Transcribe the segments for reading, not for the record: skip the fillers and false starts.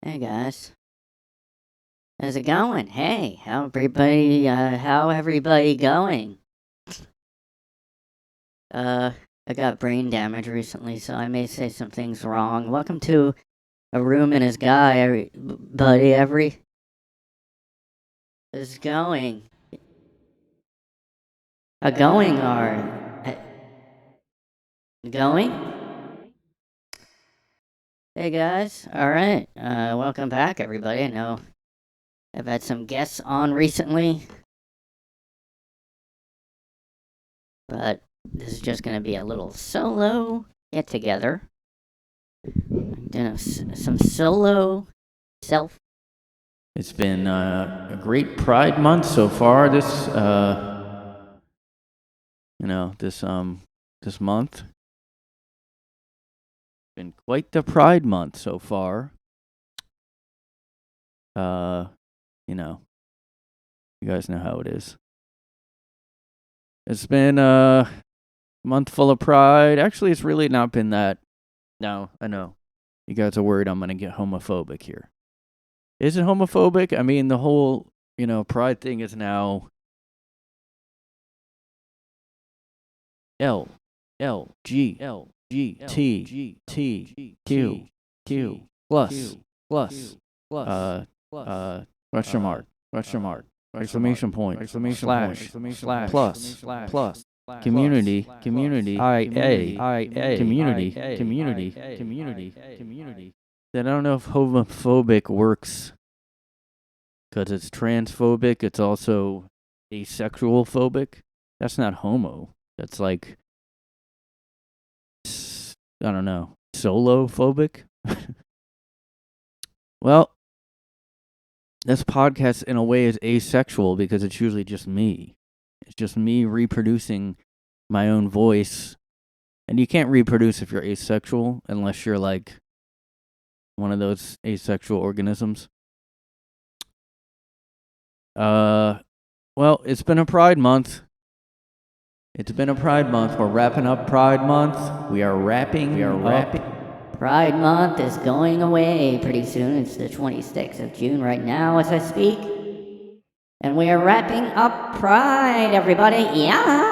Hey guys, how's it going? Hey, how everybody going? I got brain damage recently, so I may say some things wrong. Welcome to A Room and His Guy, everybody. Is going, going or going? Hey guys, all right. Welcome back, everybody. I know I've had some guests on recently, but this is just gonna be a little solo get together. Some solo self. It's been a great Pride Month so far. This month been quite the Pride Month so far. You guys know how it is. It's been a month full of Pride. Actually, it's really not been that. No, I know. You guys are worried I'm going to get homophobic here. Is it homophobic? I mean, the whole, Pride thing is now L G T Q plus question mark exclamation point slash plus community IA community. Then I don't know if homophobic works because it's transphobic. It's also asexual phobic. That's not homo. That's like, I don't know, solo phobic. Well, this podcast in a way is asexual because it's usually just me. It's just me reproducing my own voice. And you can't reproduce if you're asexual unless you're like one of those asexual organisms. Well, it's been a Pride Month. We're wrapping up Pride Month. We are wrapping. Pride Month is going away pretty soon. It's the 26th of June right now as I speak. And we are wrapping up Pride, everybody. Yeah!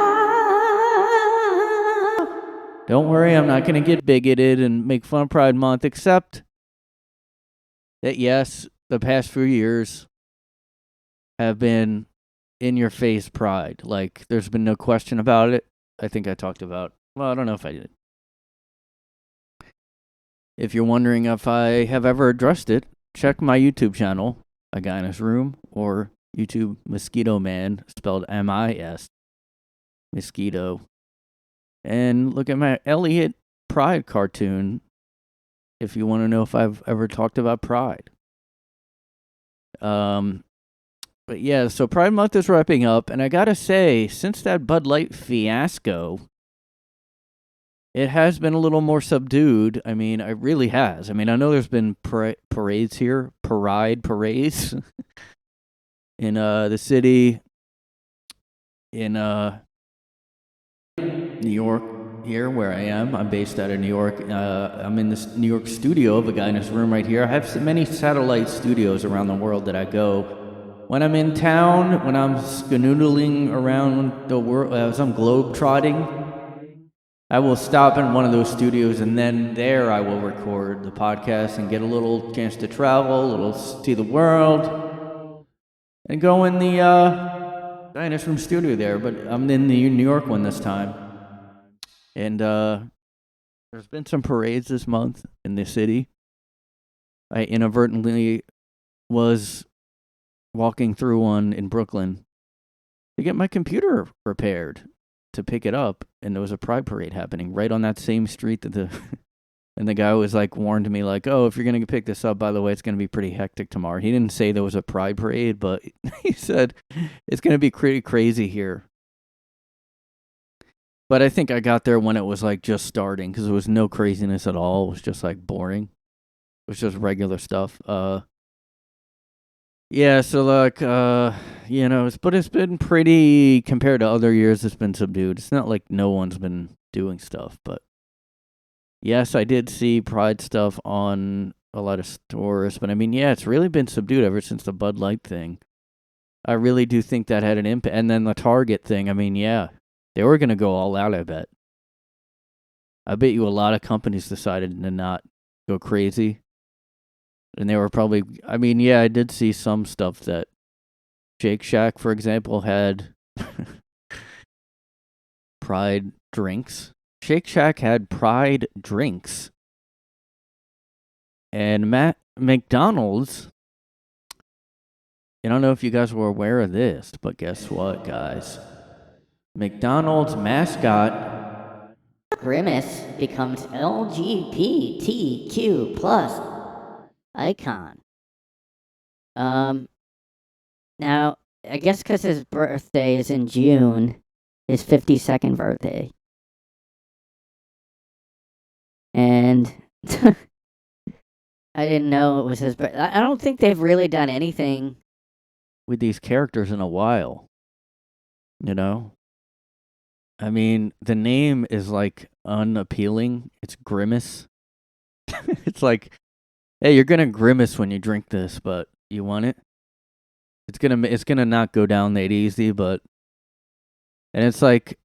Don't worry, I'm not going to get bigoted and make fun of Pride Month, except that, yes, the past few years have been in-your-face Pride. Like, there's been no question about it. I think I talked about, well, I don't know if I did. If you're wondering if I have ever addressed it, check my YouTube channel, A Guy in His Room, or YouTube Mosquito Man, spelled M-I-S, Mosquito. And look at my Elliot Pride cartoon if you want to know if I've ever talked about Pride. But yeah, so Pride Month is wrapping up, and I gotta say, since that Bud Light fiasco, it has been a little more subdued. I mean, it really has. I mean, I know there's been parades here, parades in the city, in New York, here where I am. I'm based out of New York. I'm in this New York studio of A Guy in His Room right here. I have many satellite studios around the world that I go. When I'm in town, when I'm skanoodling around the world, as I'm globe-trotting, I will stop in one of those studios, and then there I will record the podcast and get a little chance to travel, a little see the world, and go in the Guy in His Room studio there. But I'm in the New York one this time. And there's been some parades this month in the city. I inadvertently was walking through one in Brooklyn to get my computer repaired to pick it up, and there was a Pride parade happening right on that same street that and the guy was like warned me like, oh, if you're going to pick this up, by the way, it's going to be pretty hectic tomorrow. He didn't say there was a Pride parade, but he said it's going to be pretty crazy here. But I think I got there when it was like just starting because there was no craziness at all. It was just like boring. It was just regular stuff. Yeah, so like, but it's been pretty, compared to other years, it's been subdued. It's not like no one's been doing stuff, but yes, I did see Pride stuff on a lot of stores. But I mean, yeah, it's really been subdued ever since the Bud Light thing. I really do think that had an impact. And then the Target thing, I mean, yeah, they were going to go all out, I bet. I bet you a lot of companies decided to not go crazy. And they were probably, I mean, yeah, I did see some stuff that Shake Shack, for example, had Pride drinks. Shake Shack had Pride drinks. And McDonald's, I don't know if you guys were aware of this, but guess what, guys? McDonald's mascot Grimace becomes LGBTQ plus icon. Now, I guess because his birthday is in June, his 52nd birthday. And I didn't know it was his birthday. I don't think they've really done anything with these characters in a while. You know? I mean, the name is like unappealing. It's Grimace. It's like, hey, you're gonna grimace when you drink this, but you want it? It's gonna not go down that easy, but and it's like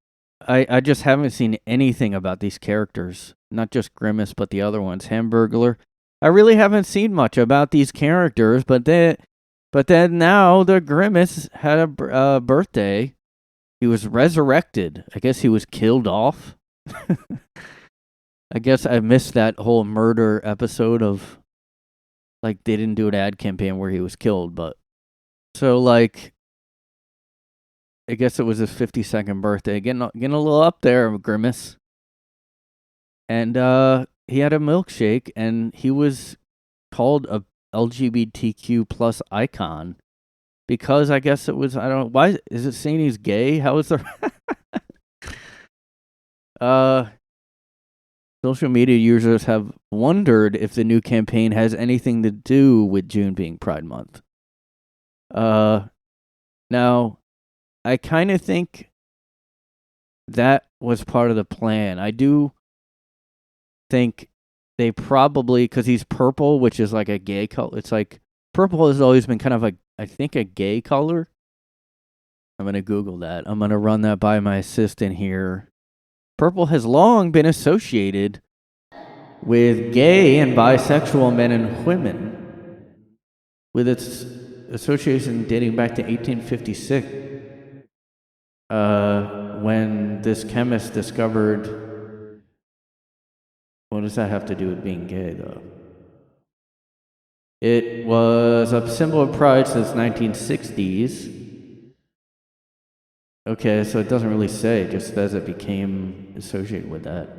I just haven't seen anything about these characters. Not just Grimace, but the other ones. Hamburglar. I really haven't seen much about these characters, but then now the Grimace had a birthday. He was resurrected. I guess he was killed off. I guess I missed that whole murder episode of, like, they didn't do an ad campaign where he was killed, but so, like, I guess it was his 52nd birthday. Getting a little up there, Grimace. And he had a milkshake, and he was called a LGBTQ plus icon because I guess it was, I don't know, why is it saying he's gay? How is there? Social media users have wondered if the new campaign has anything to do with June being Pride Month. Now, I kind of think that was part of the plan. I do think they probably, because he's purple, which is like a gay color. It's like, purple has always been kind of I think a gay color. I'm going to Google that. I'm going to run that by my assistant here. Purple has long been associated with gay and bisexual men and women, with its association dating back to 1856, when this chemist discovered. What does that have to do with being gay, though? It was a symbol of pride since 1960s. Okay, so it doesn't really say, it just says it became associated with that.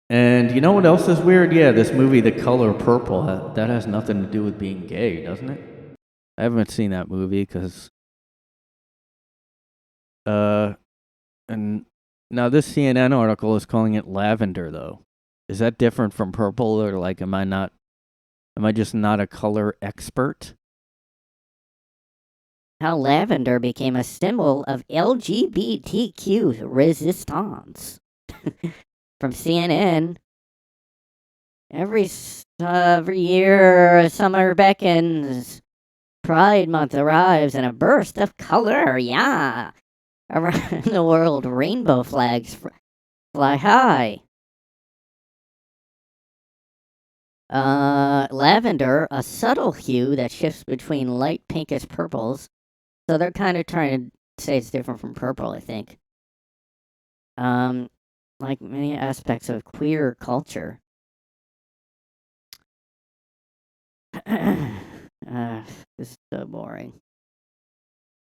And you know what else is weird? Yeah, this movie, The Color Purple, that has nothing to do with being gay, doesn't it? I haven't seen that movie because... and now this CNN article is calling it lavender, though. Is that different from purple, or like, am I just not a color expert? how lavender became a symbol of LGBTQ resistance. From CNN. Every year, summer beckons. Pride Month arrives in a burst of color, yeah. Around the world, rainbow flags fly high. Lavender, a subtle hue that shifts between light pinkish purples. So they're kind of trying to say it's different from purple, I think. Like many aspects of queer culture. This is so boring.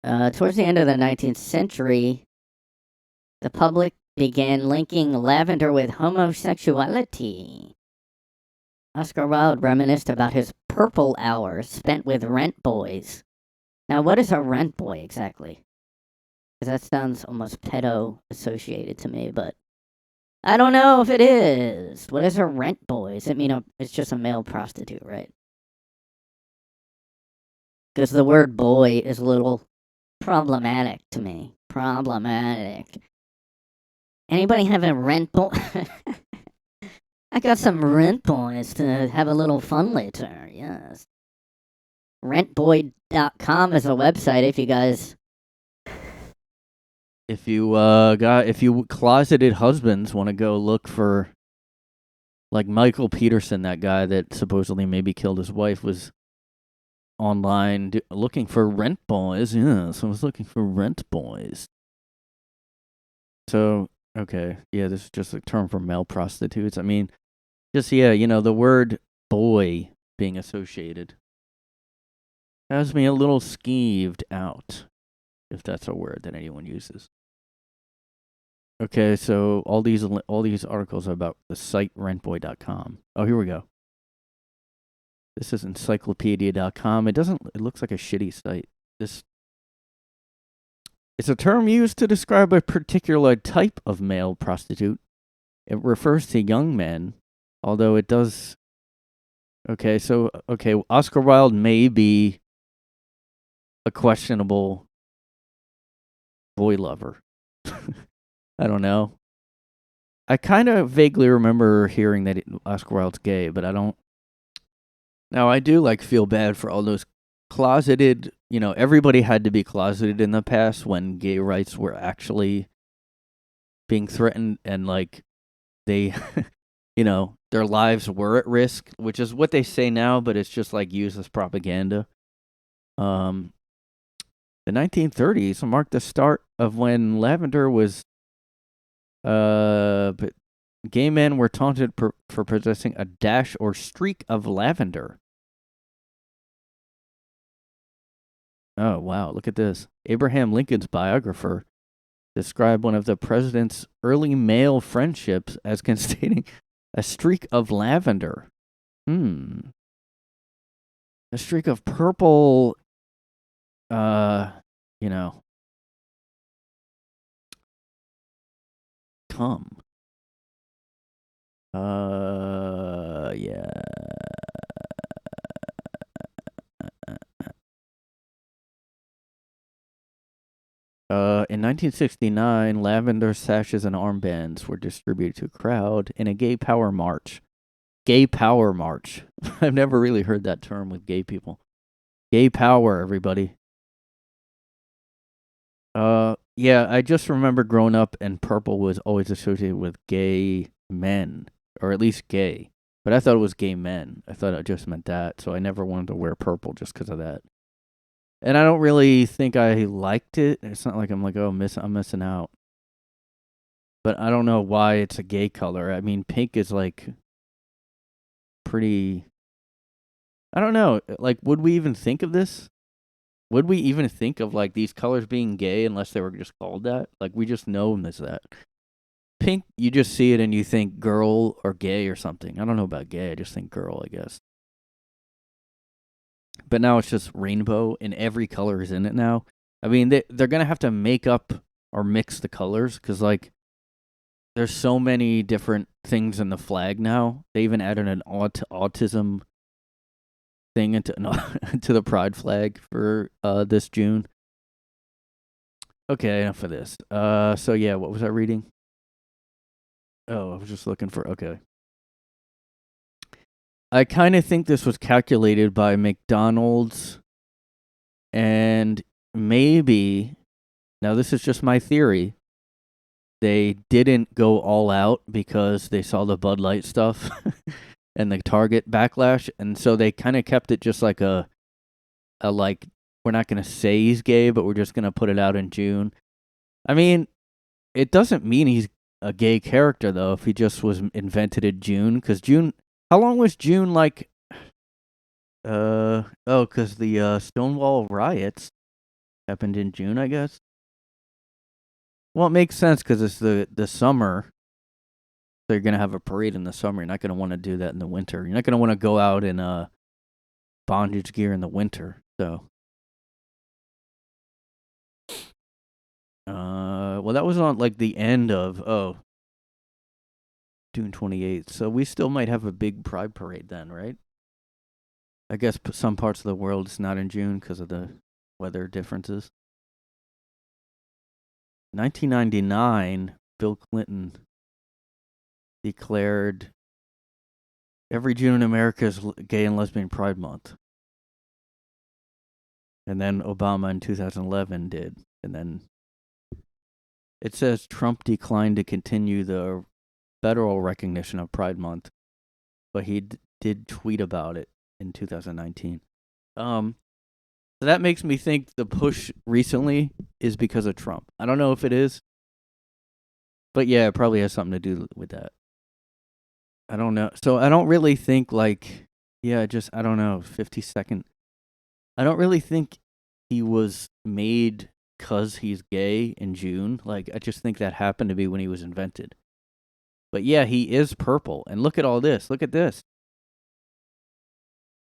Towards the end of the 19th century, the public began linking lavender with homosexuality. Oscar Wilde reminisced about his purple hours spent with rent boys. Now, what is a rent boy exactly? Because that sounds almost pedo-associated to me, but I don't know if it is. What is a rent boy? Does it mean it's just a male prostitute, right? Because the word boy is a little problematic to me. Problematic. Anybody have a rent boy? I got some rent boys to have a little fun later, yes. Rentboy.com is a website if you guys... If you closeted husbands want to go look for, like Michael Peterson, that guy that supposedly maybe killed his wife, was online looking for rent boys. Yes, I was looking for rent boys. So, okay, yeah, this is just a term for male prostitutes. I mean, just, yeah, the word boy being associated has me a little skeeved out, if that's a word that anyone uses. Okay, so all these articles are about the site rentboy.com. Oh, here we go. This is encyclopedia.com. It looks like a shitty site. It's a term used to describe a particular type of male prostitute. It refers to young men, although it does... Okay, Oscar Wilde may be a questionable boy lover. I don't know. I kind of vaguely remember hearing that Oscar Wilde's gay, but I don't... Now, I do, feel bad for all those closeted... everybody had to be closeted in the past when gay rights were actually being threatened and, they... their lives were at risk, which is what they say now, but it's just, used as propaganda. The 1930s marked the start of when lavender was... but gay men were taunted for possessing a dash or streak of lavender. Oh, wow, look at this. Abraham Lincoln's biographer described one of the president's early male friendships as containing a streak of lavender. A streak of purple, cum. Yeah. In 1969, lavender sashes and armbands were distributed to a crowd in a gay power march. Gay power march. I've never really heard that term with gay people. Gay power, everybody. Yeah, I just remember growing up and purple was always associated with gay men, or at least gay. But I thought it was gay men. I thought it just meant that, so I never wanted to wear purple just because of that. And I don't really think I liked it. It's not like I'm like, oh, I'm missing out. But I don't know why it's a gay color. I mean, pink is pretty... I don't know. Would we even think of this? Would we even think of these colors being gay unless they were just called that? We just know them as that. Pink, you just see it and you think girl or gay or something. I don't know about gay. I just think girl, I guess. But now it's just rainbow and every color is in it now. I mean, they're going to have to make up or mix the colors because, there's so many different things in the flag now. They even added an autism thing into the pride flag for this June. Okay, enough of this. So yeah, what was I reading? Oh, I was just looking for... Okay. I kind of think this was calculated by McDonald's and maybe... Now, this is just my theory. They didn't go all out because they saw the Bud Light stuff and the Target backlash, and so they kind of kept it just like a we're not going to say he's gay, but we're just going to put it out in June. I mean, it doesn't mean he's a gay character, though, if he just was invented in June, because June... How long was June because the Stonewall riots happened in June, I guess. Well, it makes sense because it's the summer. So you're going to have a parade in the summer. You're not going to want to do that in the winter. You're not going to want to go out in bondage gear in the winter. So, well, that was on the end of June 28th. So we still might have a big pride parade then, right? I guess some parts of the world it's not in June because of the weather differences. 1999, Bill Clinton declared every June in America is Gay and Lesbian Pride Month. And then Obama in 2011 did. And then it says Trump declined to continue the federal recognition of Pride Month, but he did tweet about it in 2019. So that makes me think the push recently is because of Trump. I don't know if it is, but yeah, it probably has something to do with that. I don't know. So I don't really think I don't know, 50-second. I don't really think he was made because he's gay in June. I just think that happened to be when he was invented. But yeah, he is purple. And look at all this. Look at this.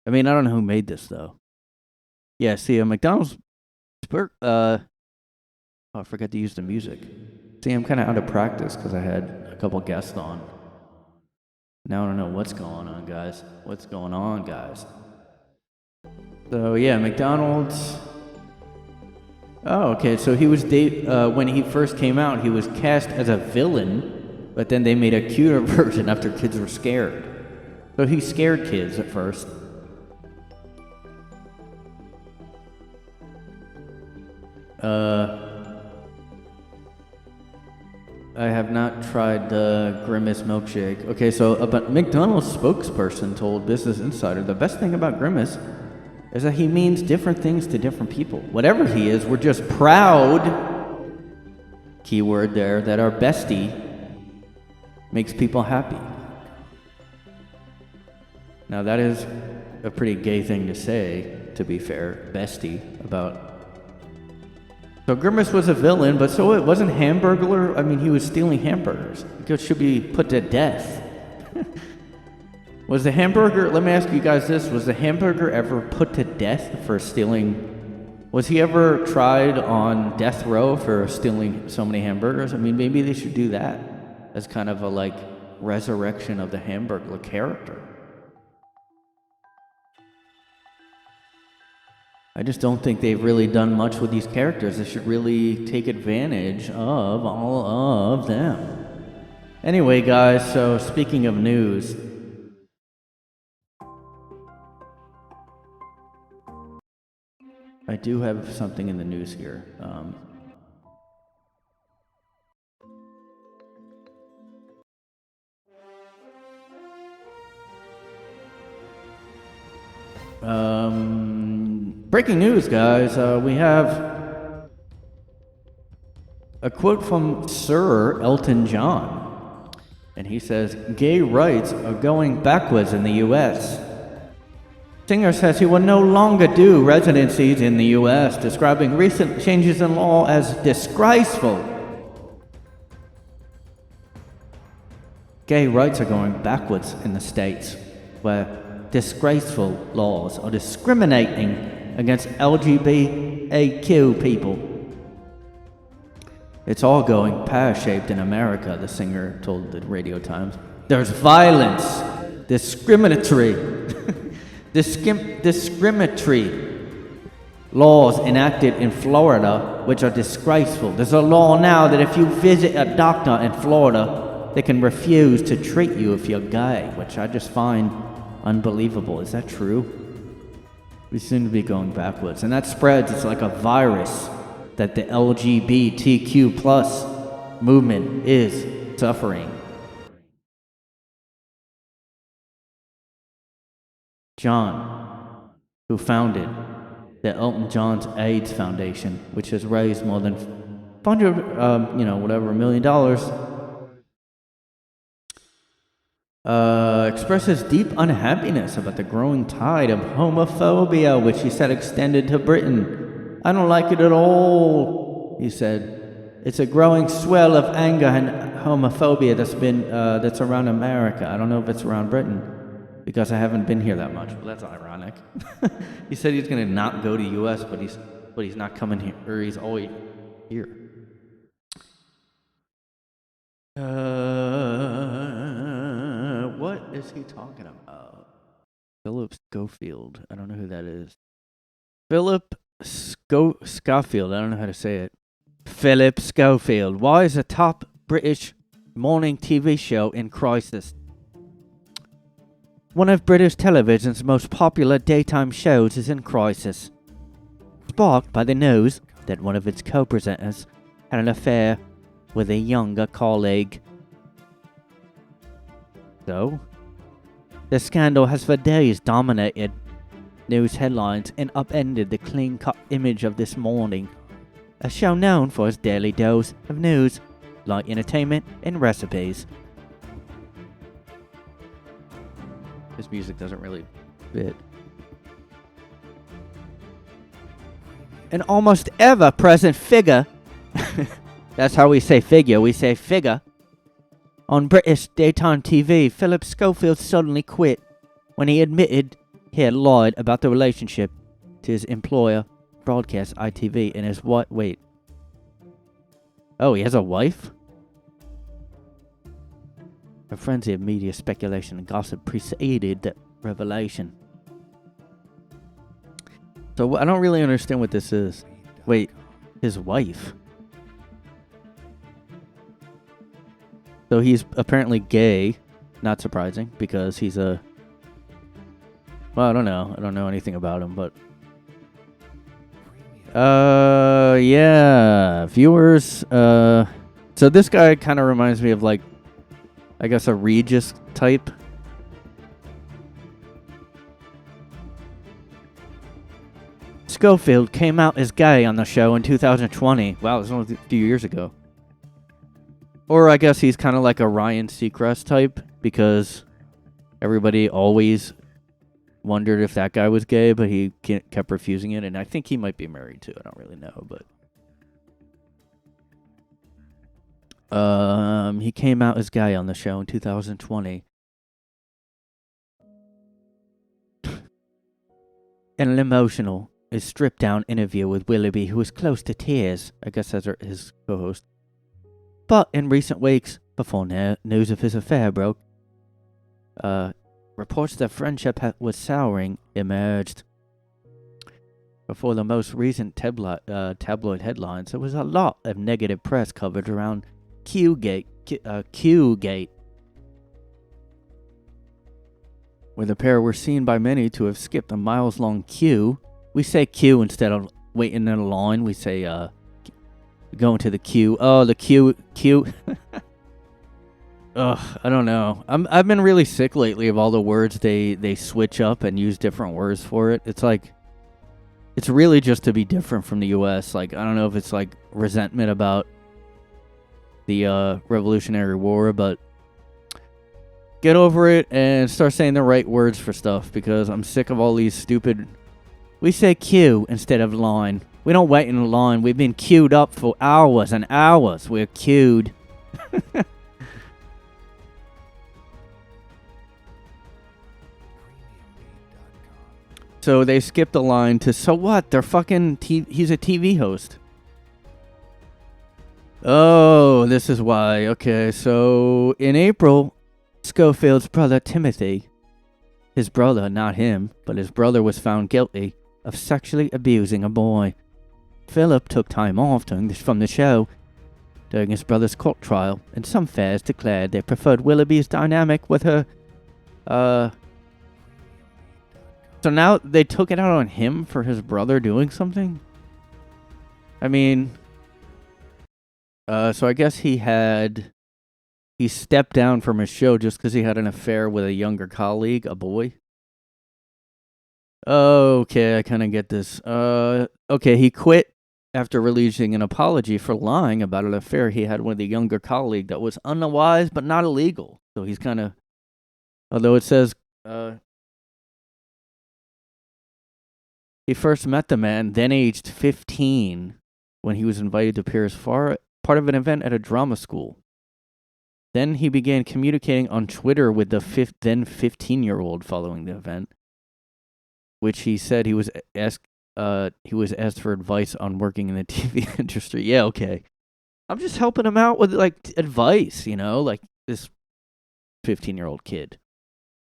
I mean, I don't know who made this, though. Yeah, see, a McDonald's... I forgot to use the music. See, I'm kind of out of practice because I had a couple guests on. Now I don't know what's going on, guys. What's going on, guys? So, yeah, McDonald's... Oh, okay, so he was... when he first came out, he was cast as a villain, but then they made a cuter version after kids were scared. So he scared kids at first. I have not tried the Grimace milkshake. Okay, so a McDonald's spokesperson told Business Insider the best thing about Grimace is that he means different things to different people. Whatever he is, we're just proud, keyword there, that our bestie makes people happy. Now that is a pretty gay thing to say, to be fair, bestie, about... So Grimace was a villain, but so it wasn't Hamburglar. I mean, he was stealing hamburgers. He should be put to death. Was the hamburger, let me ask you guys this, was the hamburger ever put to death for stealing? Was he ever tried on death row for stealing so many hamburgers? I mean, maybe they should do that as kind of a, resurrection of the Hamburglar character. I just don't think they've really done much with these characters. They should really take advantage of all of them. Anyway, guys, so speaking of news... I do have something in the news here. Breaking news, guys. We have a quote from Sir Elton John. And he says, "Gay rights are going backwards in the U.S." Singer says he will no longer do residencies in the U.S., describing recent changes in law as disgraceful. Gay rights are going backwards in the States, where disgraceful laws are discriminating against LGBTQ people. "It's all going pear-shaped in America," the singer told the Radio Times. "There's violence, discriminatory laws enacted in Florida which are disgraceful. There's a law now that if you visit a doctor in Florida, they can refuse to treat you if you're gay," which I just find unbelievable. Is that true? We seem to be going backwards. And that spreads. It's like a virus that the LGBTQ plus movement is suffering. John, who founded the Elton John's AIDS Foundation, which has raised more than $100 million, expresses deep unhappiness about the growing tide of homophobia, which he said extended to Britain. "I don't like it at all," he said. "It's a growing swell of anger and homophobia that's around America. I don't know if it's around Britain, because I haven't been here that much." Well, that's ironic. He said he's going to not go to U.S., but he's not coming here, or he's always here. What is he talking about? Phillip Schofield. I don't know who that is. Phillip Schofield. I don't know how to say it. Phillip Schofield. Why is a top British morning TV show in crisis. One of British television's most popular daytime shows is in crisis, sparked by the news that one of its co-presenters had an affair with a younger colleague. So, the scandal has for days dominated news headlines and upended the clean-cut image of This Morning, a show known for its daily dose of news, light entertainment, and recipes. This music doesn't really fit. An almost ever-present figure, that's how we say figure, we say figure, on British daytime TV, Phillip Schofield suddenly quit when he admitted he had lied about the relationship to his employer, broadcast ITV, and his what? Wait. Oh, he has a wife? A frenzy of media speculation and gossip preceded the revelation. So I don't really understand what this is. Wait, his wife? So he's apparently gay. Not surprising, because he's a... Well, I don't know. I don't know anything about him, but... yeah. Viewers, So this guy kind of reminds me of, like, I guess a Regis type. Schofield came out as gay on the show in 2020. Wow, it was only a few years ago. Or I guess he's kind of like a Ryan Seacrest type, because everybody always wondered if that guy was gay, but he kept refusing it, and I think he might be married too. I don't really know, but... he came out as gay on the show in 2020. In an emotional, a stripped-down interview with Willoughby, who was close to tears, I guess as his co-host. But in recent weeks, before news of his affair broke, reports that friendship was souring emerged. Before the most recent tabloid headlines, there was a lot of negative press coverage around Q-Gate, where the pair were seen by many to have skipped a miles-long queue. We say queue instead of waiting in a line. We say, going to the queue. Oh, the queue. Ugh, I don't know. I've been really sick lately of all the words they switch up and use different words for it. It's like, it's really just to be different from the U.S. Like, I don't know if it's like resentment about the Revolutionary War, but get over it and start saying the right words for stuff, because I'm sick of all these stupid... We say queue instead of line. We don't wait in a line. We've been queued up for hours and hours. We're queued. So they skipped a line to, so what? They're fucking... he's a TV host. Oh, this is why. Okay, so in April, Schofield's brother Timothy, his brother, not him, but his brother, was found guilty of sexually abusing a boy. Philip took time off from the show during his brother's court trial, and some fans declared they preferred Willoughby's dynamic with her. So now they took it out on him for his brother doing something? I mean... so I guess he stepped down from his show just because he had an affair with a younger colleague, a boy. Okay, I kind of get this. Okay, he quit after releasing an apology for lying about an affair he had with a younger colleague that was unwise but not illegal. So he's kind of, although it says, he first met the man, then aged 15, when he was invited to appear as part of an event at a drama school. Then he began communicating on Twitter with the then 15-year-old following the event, which he said he was asked for advice on working in the TV industry. Yeah, okay. I'm just helping him out with, like, advice, you know, like this 15-year-old kid.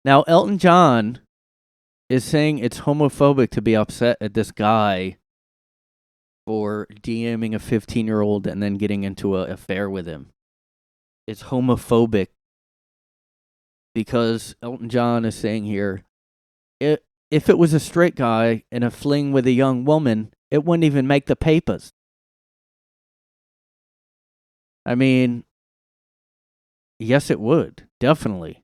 Now, Elton John is saying it's homophobic to be upset at this guy for DMing a 15-year-old and then getting into an affair with him. is homophobic because Elton John is saying here, if it was a straight guy in a fling with a young woman, it wouldn't even make the papers. I mean, yes, it would. Definitely.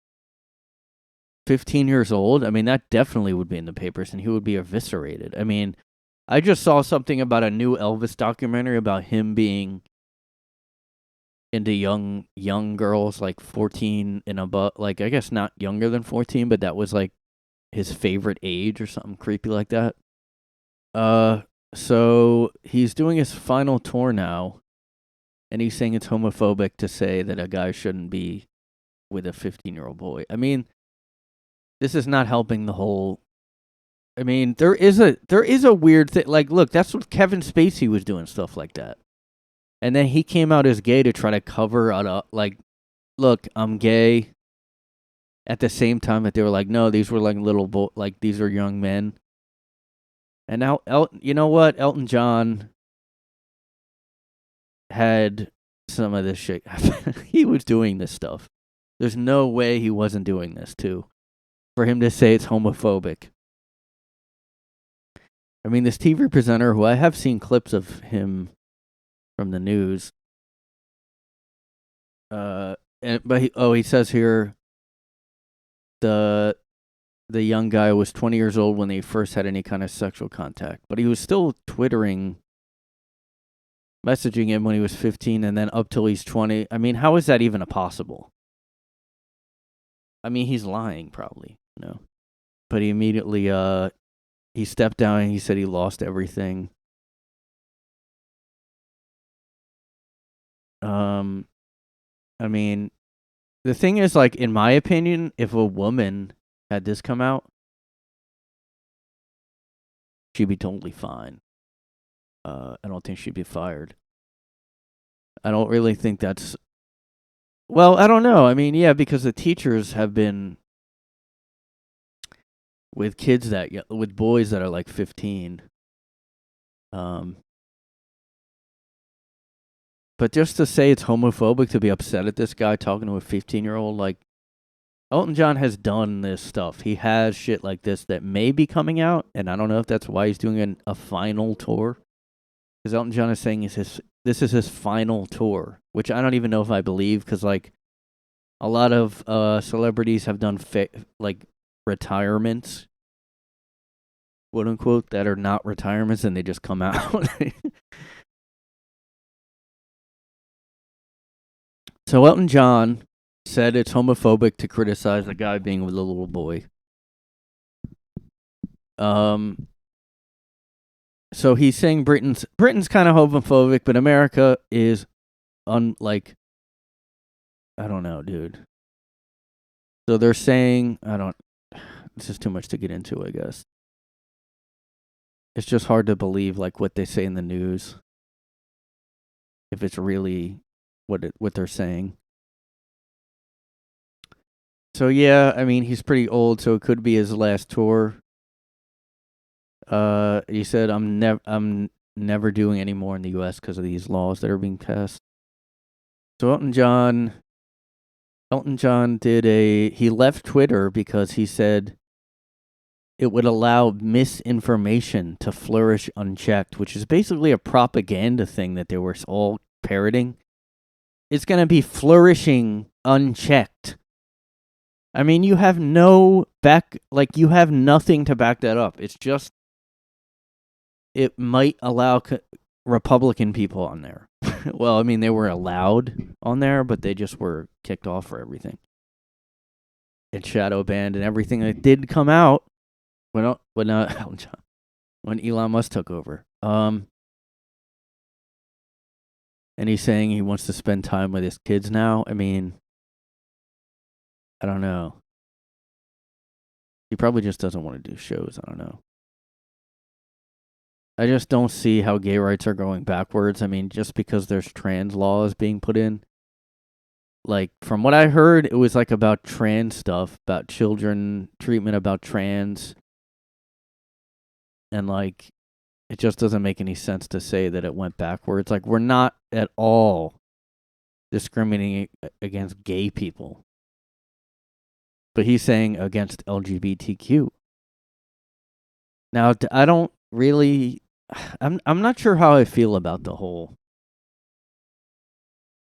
15 years old, I mean, that definitely would be in the papers and he would be eviscerated. I mean, I just saw something about a new Elvis documentary about him being into young girls, like 14 and above. Like, I guess not younger than 14, but that was like his favorite age or something creepy like that. So he's doing his final tour now, and he's saying it's homophobic to say that a guy shouldn't be with a 15-year-old boy. I mean, this is not helping the whole. I mean, there is a weird thing. Like, look, that's what Kevin Spacey was doing, stuff like that. And then he came out as gay to try to cover it up. Like, look, I'm gay. At the same time that they were like, no, these were like like these are young men. And now, you know what? Elton John had some of this shit. He was doing this stuff. There's no way he wasn't doing this too. For him to say it's homophobic. I mean, this TV presenter, who I have seen clips of him from the news, he says here, the young guy was 20 years old when they first had any kind of sexual contact, but he was still twittering, messaging him when he was 15, and then up till he's 20. I mean, how is that even possible? I mean, he's lying, probably, you know. But he immediately, he stepped down and he said he lost everything. I mean, the thing is, like, in my opinion, if a woman had this come out, she'd be totally fine. I don't think she'd be fired. I don't really think that's. Well, I don't know. I mean, yeah, because the teachers have been with kids with boys that are like 15. But just to say it's homophobic to be upset at this guy talking to a 15-year-old, like, Elton John has done this stuff. He has shit like this that may be coming out, and I don't know if that's why he's doing a final tour. Because Elton John is saying this is his final tour, which I don't even know if I believe, because, like, a lot of celebrities have done like retirements, quote unquote, that are not retirements, and they just come out. So Elton John said it's homophobic to criticize a guy being with a little boy. So he's saying Britain's kind of homophobic, but America is I don't know, dude. So they're saying, this is too much to get into, I guess. It's just hard to believe, like, what they say in the news, if it's really what they're saying. So yeah, I mean, he's pretty old, so it could be his last tour. He said, I'm never doing any more in the U.S. because of these laws that are being passed. So Elton John he left Twitter because he said it would allow misinformation to flourish unchecked, which is basically a propaganda thing that they were all parroting. It's going to be flourishing unchecked. I mean, you have you have nothing to back that up. It's just, it might allow Republican people on there. Well, I mean, they were allowed on there, but they just were kicked off for everything. And shadow banned and everything that did come out when Elon Musk took over. And he's saying he wants to spend time with his kids now. I mean, I don't know. He probably just doesn't want to do shows. I don't know. I just don't see how gay rights are going backwards. I mean, just because there's trans laws being put in. Like, from what I heard, it was like about trans stuff, about children, treatment about trans. And, like, it just doesn't make any sense to say that it went backwards. Like, we're not at all discriminating against gay people. But he's saying against LGBTQ. Now, I don't really... I'm not sure how I feel about the whole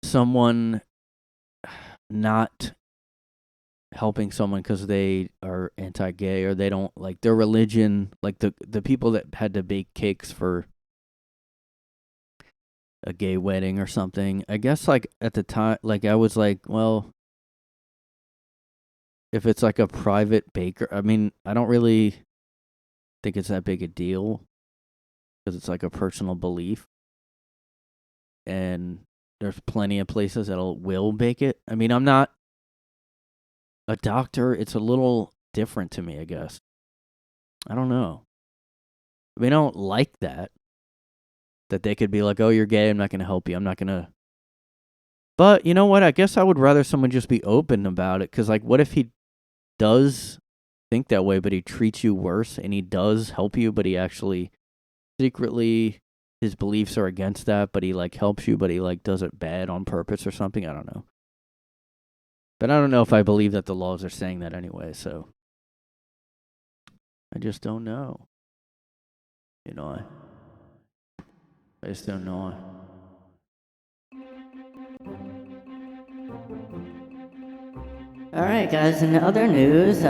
someone not helping someone because they are anti-gay or they don't like their religion, like the people that had to bake cakes for a gay wedding or something. I guess like at the time, like I was like, well, if it's like a private baker, I mean, I don't really think it's that big a deal because it's like a personal belief, and there's plenty of places that will bake it. I mean, I'm not a doctor. It's a little different to me, I guess. I don't know. I mean, I don't like that they could be like, oh, you're gay, I'm not going to help you. I'm not going to. But you know what? I guess I would rather someone just be open about it. Because, like, what if he does think that way, but he treats you worse and he does help you, but he actually secretly, his beliefs are against that, but he, like, helps you, but he, like, does it bad on purpose or something? I don't know. But I don't know if I believe that the laws are saying that anyway, so I just don't know. You know, I just don't know. Alright, guys, in other news,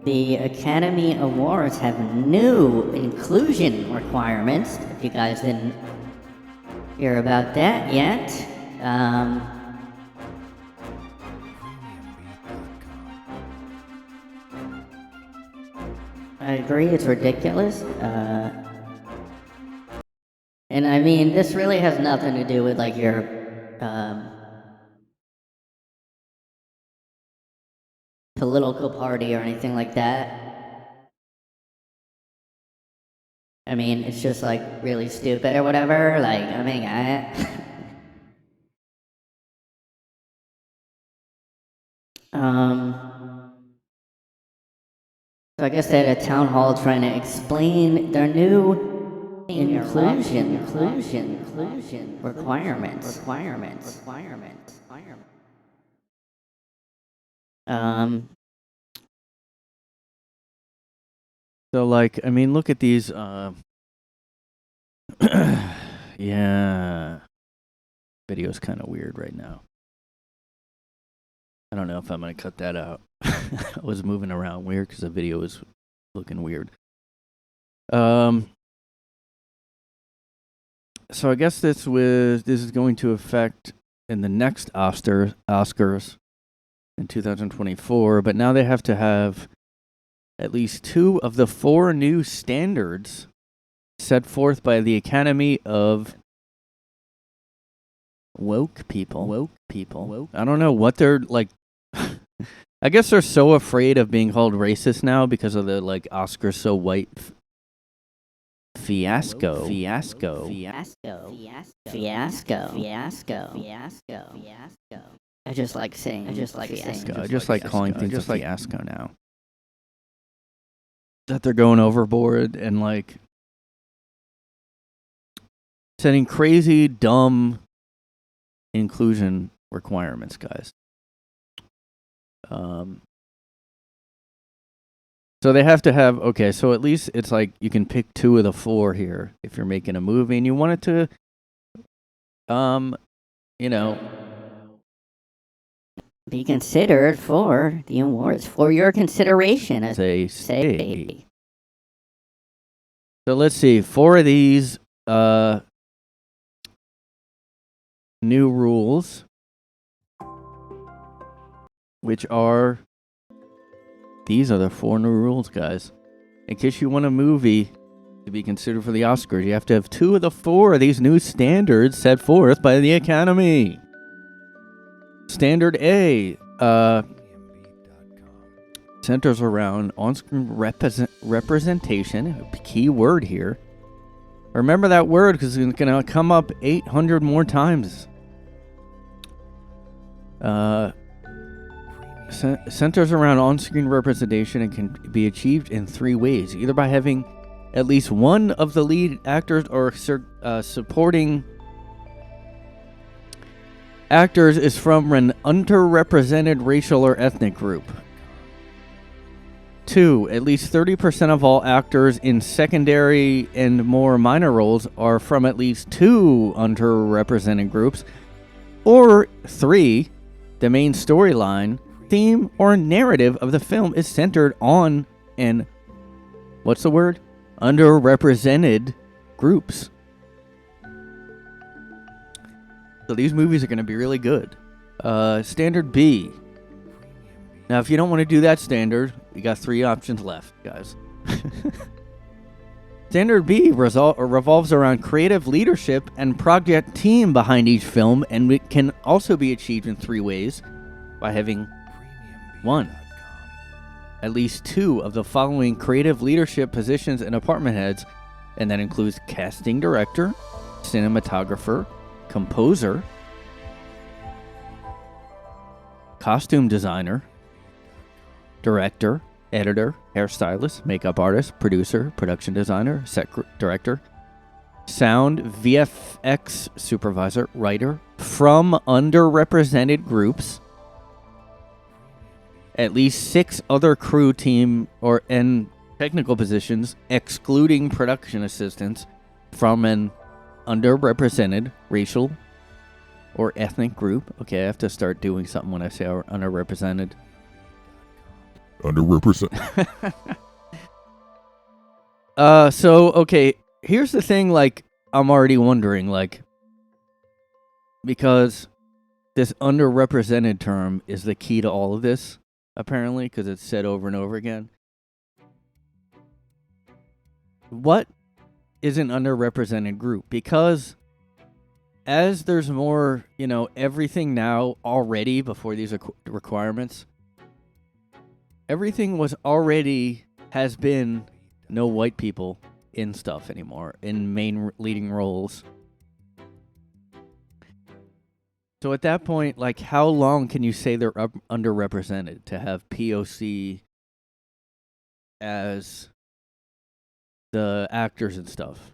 the Academy Awards have new inclusion requirements, if you guys didn't hear about that yet. I agree, it's ridiculous. And I mean, this really has nothing to do with like your political party or anything like that. I mean, it's just like really stupid or whatever. Like, I mean, so I guess they had a town hall trying to explain their new inclusion requirements. So, like, I mean, look at these, yeah. Video's kind of weird right now. I don't know if I'm going to cut that out. I was moving around weird because the video was looking weird. So I guess this is going to affect in the next Oscars in 2024, but now they have to have at least 2 of the 4 new standards set forth by the Academy of Woke people. I don't know what they're like. I guess they're so afraid of being called racist now because of the like Oscars so white fiasco. I just like saying fiasco. I just like calling things a fiasco now. That they're going overboard and like setting crazy, dumb inclusion requirements, guys. So they have to have, okay, so at least it's like you can pick 2 of the 4 here if you're making a movie and you want it to, you know, be considered for the awards, for your consideration, as they say. So let's see, 4 of these new rules, which are, these are the 4 new rules, guys. In case you want a movie to be considered for the Oscars, you have to have 2 of the 4 of these new standards set forth by the Academy. Standard A centers around on-screen representation, a key word here. Remember that word because it's going to come up 800 more times. Centers around on-screen representation and can be achieved in 3 ways. Either by having at least one of the lead actors or supporting actors is from an underrepresented racial or ethnic group. 2, at least 30% of all actors in secondary and more minor roles are from at least 2 underrepresented groups. Or 3, the main storyline, theme, or narrative of the film is centered on an, what's the word? Underrepresented groups. So these movies are going to be really good. Standard B. Now, if you don't want to do that standard, you got 3 options left, guys. Standard B revolves around creative leadership and project team behind each film, and it can also be achieved in 3 ways by having 1. At least 2 of the following creative leadership positions and department heads, and that includes casting director, cinematographer, composer, costume designer, director, editor, hairstylist, makeup artist, producer, production designer, set director, sound, VFX supervisor, writer, from underrepresented groups, at least 6 other crew team and technical positions, excluding production assistants, from an underrepresented racial or ethnic group. Okay, I have to start doing something when I say underrepresented. Underrepresented. So, okay, here's the thing, like, I'm already wondering, like, because this underrepresented term is the key to all of this, apparently, because it's said over and over again. What is an underrepresented group? Because as there's more, everything now already before these requirements, everything has been no white people in stuff anymore, in main leading roles. So at that point, like, how long can you say they're underrepresented to have POC as the actors and stuff?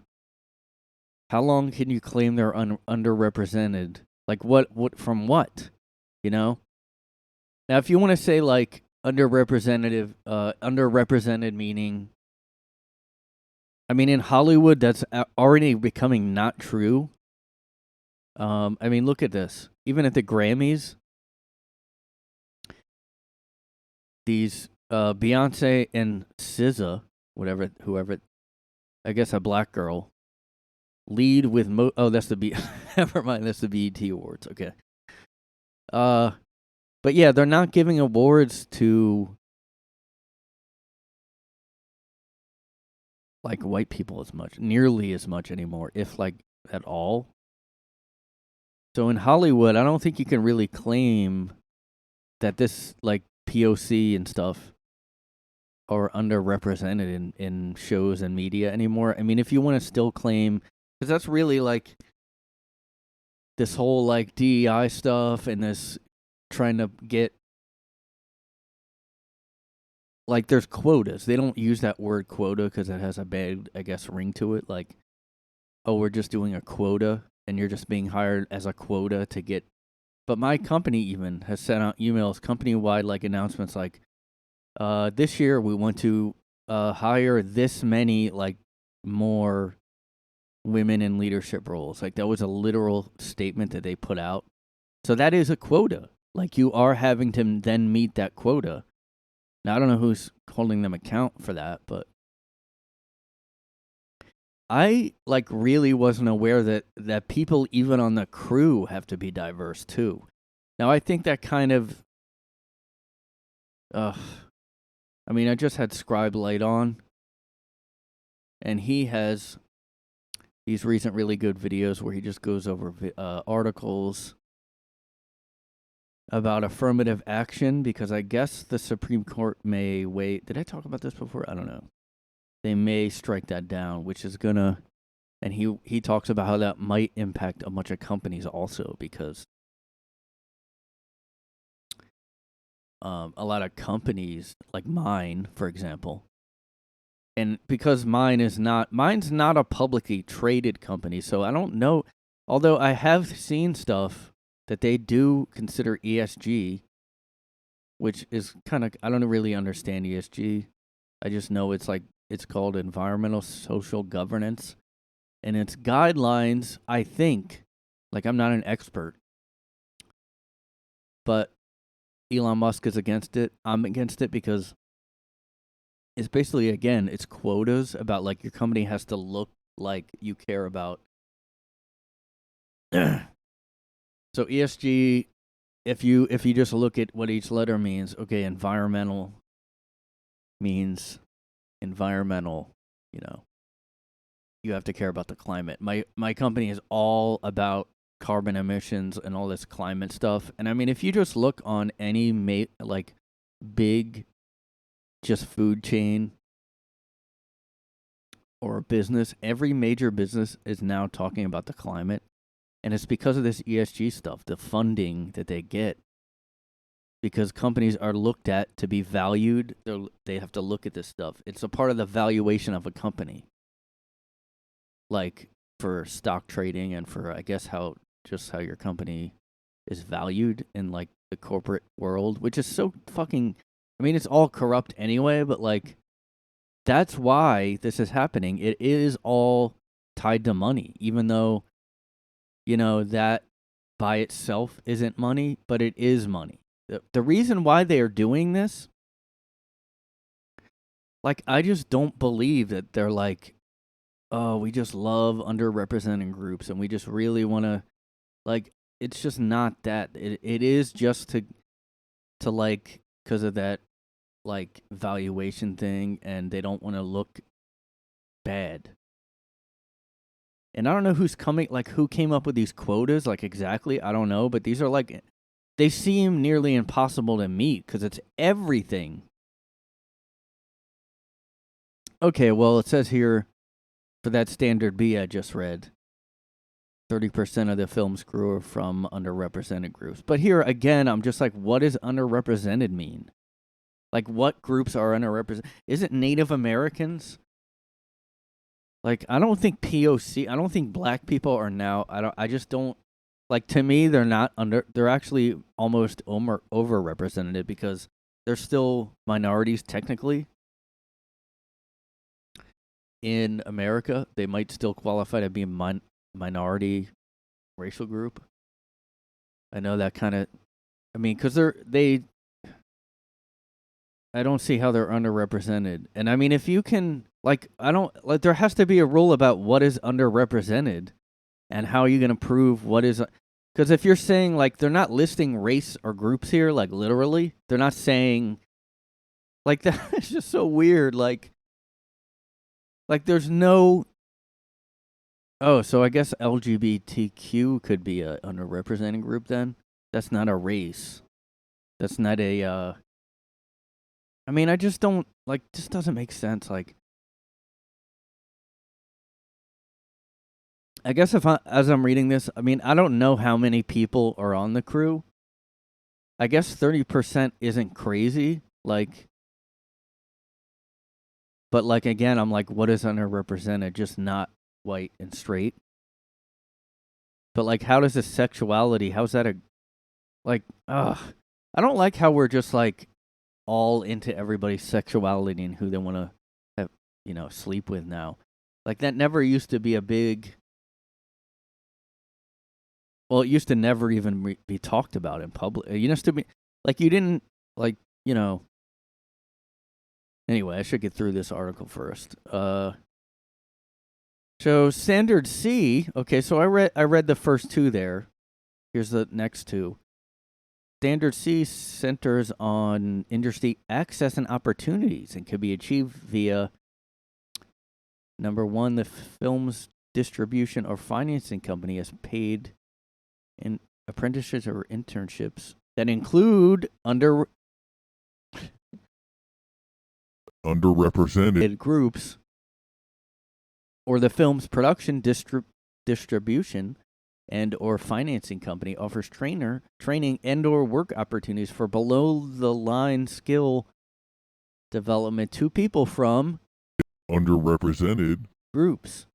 How long can you claim they're underrepresented? Like, what from what? Now, if you want to say, like, underrepresented meaning, I mean, in Hollywood, that's already becoming not true. I mean, look at this. Even at the Grammys, these Beyonce and SZA, whoever, I guess a black girl, lead with that's the never mind, that's the BET Awards. Okay. But yeah, they're not giving awards to, like, white people nearly as much anymore, if, like, at all. So in Hollywood, I don't think you can really claim that this, like, POC and stuff are underrepresented in shows and media anymore. I mean, if you want to still claim, because that's really, like, this whole, like, DEI stuff and this trying to get, like, there's quotas. They don't use that word quota because it has a bad, I guess, ring to it. Like, oh, we're just doing a quota, and you're just being hired as a quota to get. But my company even has sent out emails, company-wide, like, announcements like, this year we want to hire this many, like, more women in leadership roles. Like, that was a literal statement that they put out. So that is a quota. Like, you are having to then meet that quota. Now, I don't know who's holding them account for that, but I, like, really wasn't aware that people even on the crew have to be diverse too. Now, I think that kind of, I mean, I just had Scribe Light on, and he has these recent really good videos where he just goes over articles about affirmative action, because I guess the Supreme Court may wait. Did I talk about this before? I don't know. They may strike that down, which is gonna, and he talks about how that might impact a bunch of companies also, because a lot of companies, like mine, for example, and because mine's not a publicly traded company, so I don't know. Although I have seen stuff that they do consider ESG, which is kind of, I don't really understand ESG. I just know it's called environmental social governance, and it's guidelines, I think, like I'm not an expert, but Elon Musk is against it. I'm against it because it's basically, again, it's quotas about like your company has to look like you care about. So ESG, if you just look at what each letter means, okay, environmental means environmental, you have to care about the climate. My company is all about carbon emissions and all this climate stuff. And I mean, if you just look on any big just food chain or business, every major business is now talking about the climate. And it's because of this ESG stuff, the funding that they get. Because companies are looked at to be valued, they have to look at this stuff. It's a part of the valuation of a company. Like for stock trading and for, I guess, how your company is valued in like the corporate world, which is so fucking, I mean, it's all corrupt anyway, but like, that's why this is happening. It is all tied to money, even though, that by itself isn't money, but it is money. The reason why they are doing this, like, I just don't believe that they're like, oh, we just love underrepresented groups and we just really want to, like, it's just not that. It is just to like, because of that, like, valuation thing, and they don't want to look bad. And I don't know who came up with these quotas, like, exactly. I don't know, but these are like, they seem nearly impossible to meet because it's everything. Okay, well, it says here, for that standard B I just read, 30% of the film's crew are from underrepresented groups. But here, again, I'm just like, what does underrepresented mean? Like, what groups are underrepresented? Is it Native Americans? Like, I don't think POC, I don't think black people are now, I just don't, like, to me, they're actually almost overrepresented because they're still minorities technically. In America, they might still qualify to be a minority racial group. I know that kind of, I mean, because I don't see how they're underrepresented. And I mean, if you can, like, there has to be a rule about what is underrepresented and how are you going to prove what is, because if you're saying, like, they're not listing race or groups here, like, literally, they're not saying, like, that. It's just so weird. Like, there's no, oh, so I guess LGBTQ could be a underrepresented group then? That's not a race. That's not a, I mean, I just don't, like, this doesn't make sense. Like, I guess as I'm reading this, I mean, I don't know how many people are on the crew. I guess 30% isn't crazy. Like, but like, again, I'm like, what is underrepresented? Just not white and straight. But like, how does this sexuality, how's that I don't like how we're just like all into everybody's sexuality and who they want to have, sleep with now. Like, that never used to be a big, well, it used to never even be talked about in public. It used to be, like, you didn't, like, anyway, I should get through this article first. So Standard C, okay, so I read the first two there. Here's the next two. Standard C centers on industry access and opportunities and can be achieved via, number one, the film's distribution or financing company has paid in apprenticeships or internships that include underrepresented groups, or the film's production distribution and or financing company offers training and or work opportunities for below the line skill development to people from underrepresented groups.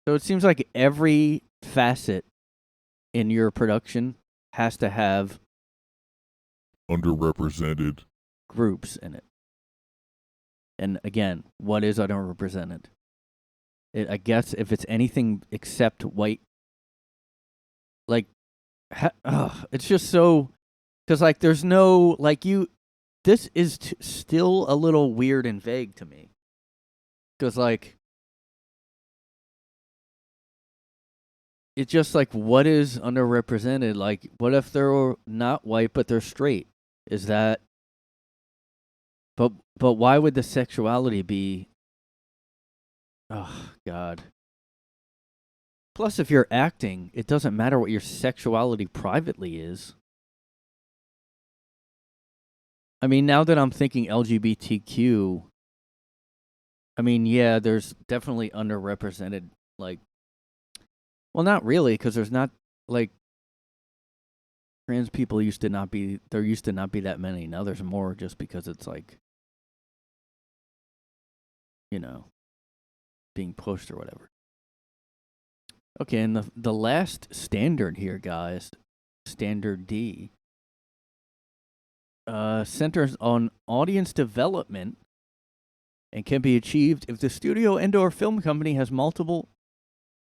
So it seems like every facet in your production has to have underrepresented groups in it. And again, what is underrepresented? I guess if it's anything except white, like, it's just so, because like there's no, like this is still a little weird and vague to me. Because like, it's just like, what is underrepresented? Like, what if they're not white but they're straight? Is that, but why would the sexuality be, oh God. Plus, if you're acting, it doesn't matter what your sexuality privately is. I mean, now that I'm thinking LGBTQ, I mean, yeah, there's definitely underrepresented, like, well, not really, because there's not, like, trans people used to not be that many. Now there's more just because it's, like, you know, being pushed or whatever. Okay, and the last standard here, guys, standard D, centers on audience development and can be achieved if the studio and or film company has multiple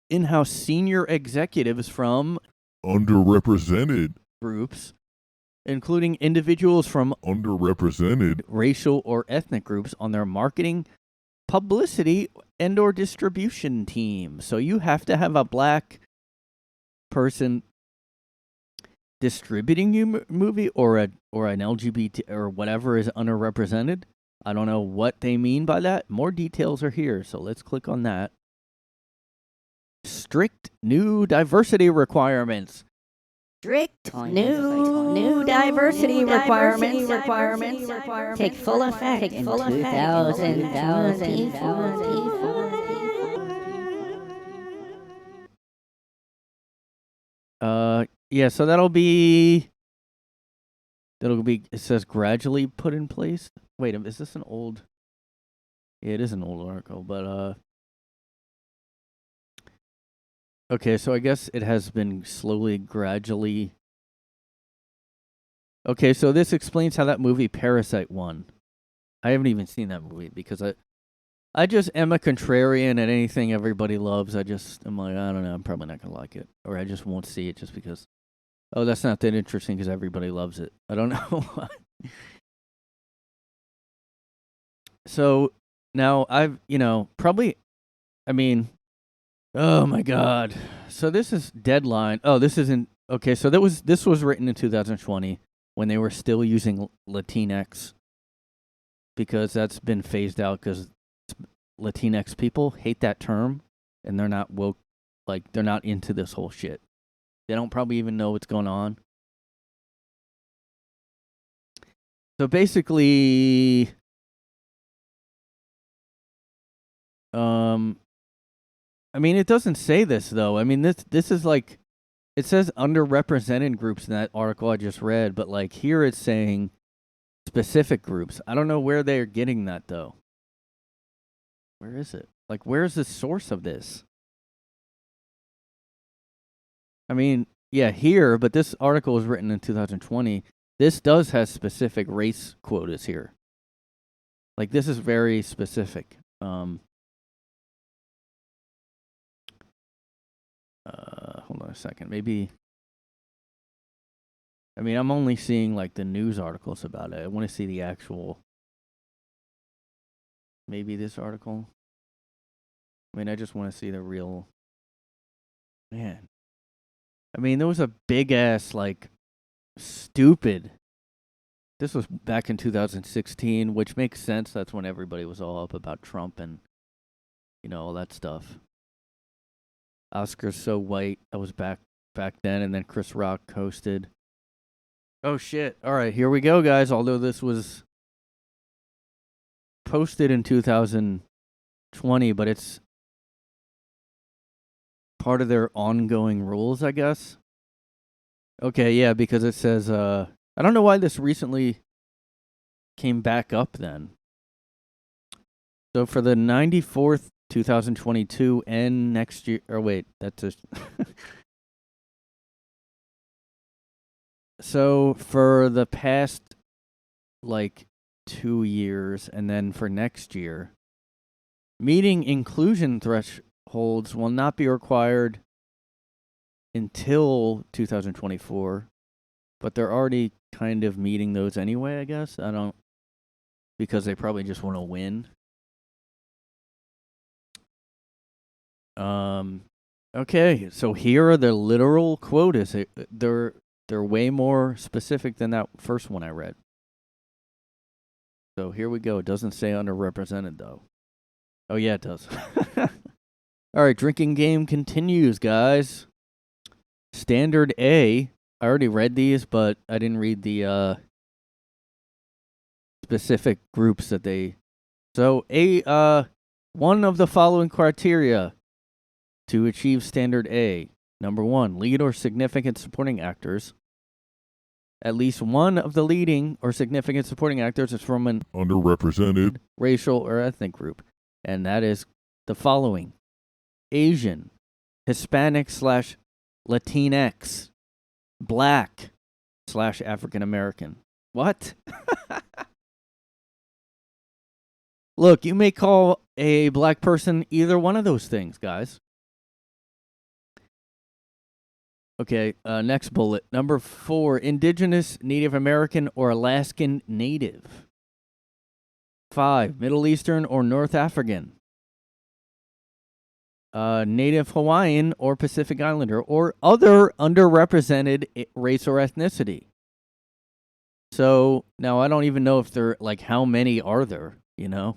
in-house senior executives from underrepresented groups, including individuals from underrepresented racial or ethnic groups on their marketing, publicity, and or distribution team. So you have to have a black person distributing your movie or an LGBT or whatever is underrepresented. I don't know what they mean by that. More details are here, so let's click on that. Strict new diversity requirements. Strict new diversity requirements take full effect in 2024. Yeah, so that'll be, it says gradually put in place. Wait, is this an old, yeah, it is an old article, but, okay, so I guess it has been slowly, gradually. Okay, so this explains how that movie Parasite won. I haven't even seen that movie because I just am a contrarian at anything everybody loves. I'm like, I don't know, I'm probably not going to like it. Or I just won't see it just because, oh, that's not that interesting because everybody loves it. I don't know why. So now I've, probably, I mean, oh my God. So this is Deadline. Oh, this isn't, okay, so this was written in 2020 when they were still using Latinx because that's been phased out because Latinx people hate that term and they're not woke, like they're not into this whole shit. They don't probably even know what's going on. So basically, I mean, it doesn't say this though. I mean, this is like, it says underrepresented groups in that article I just read, but like here it's saying specific groups. I don't know where they're getting that though. Where is it? Like, where's the source of this? I mean, yeah, here, but this article was written in 2020. This does have specific race quotas here. Like, this is very specific. Hold on a second. Maybe, I mean, I'm only seeing, like, the news articles about it. I want to see the actual, maybe this article. I mean, I just want to see the real, man. I mean, there was a big-ass, like, stupid. This was back in 2016, which makes sense. That's when everybody was all up about Trump and, all that stuff. Oscar's So White. That was back then, and then Chris Rock hosted. Oh, shit. All right, here we go, guys. Although this was posted in 2020, but it's part of their ongoing rules, I guess. Okay, yeah, because it says, I don't know why this recently came back up then. So for the 94th 2022 and next year, or wait, that's a So for the past, like, 2 years, and then for next year, meeting inclusion thresholds will not be required until 2024, but they're already kind of meeting those anyway, I guess. Because they probably just want to win. Okay, so here are the literal quotas. They're way more specific than that first one I read. So here we go. It doesn't say underrepresented, though. Oh, yeah, it does. All right, drinking game continues, guys. Standard A. I already read these, but I didn't read the specific groups that they... So, one of the following criteria to achieve Standard A. Number 1, lead or significant supporting actors. At least one of the leading or significant supporting actors is from an underrepresented racial or ethnic group. And that is the following: Asian, Hispanic / Latinx, Black / African American. What? Look, you may call a black person either one of those things, guys. Okay, next bullet. Number 4, Indigenous, Native American, or Alaskan Native. 5, Middle Eastern or North African. Native Hawaiian or Pacific Islander, or other underrepresented race or ethnicity. So, now I don't even know if they're, like, how many are there, you know?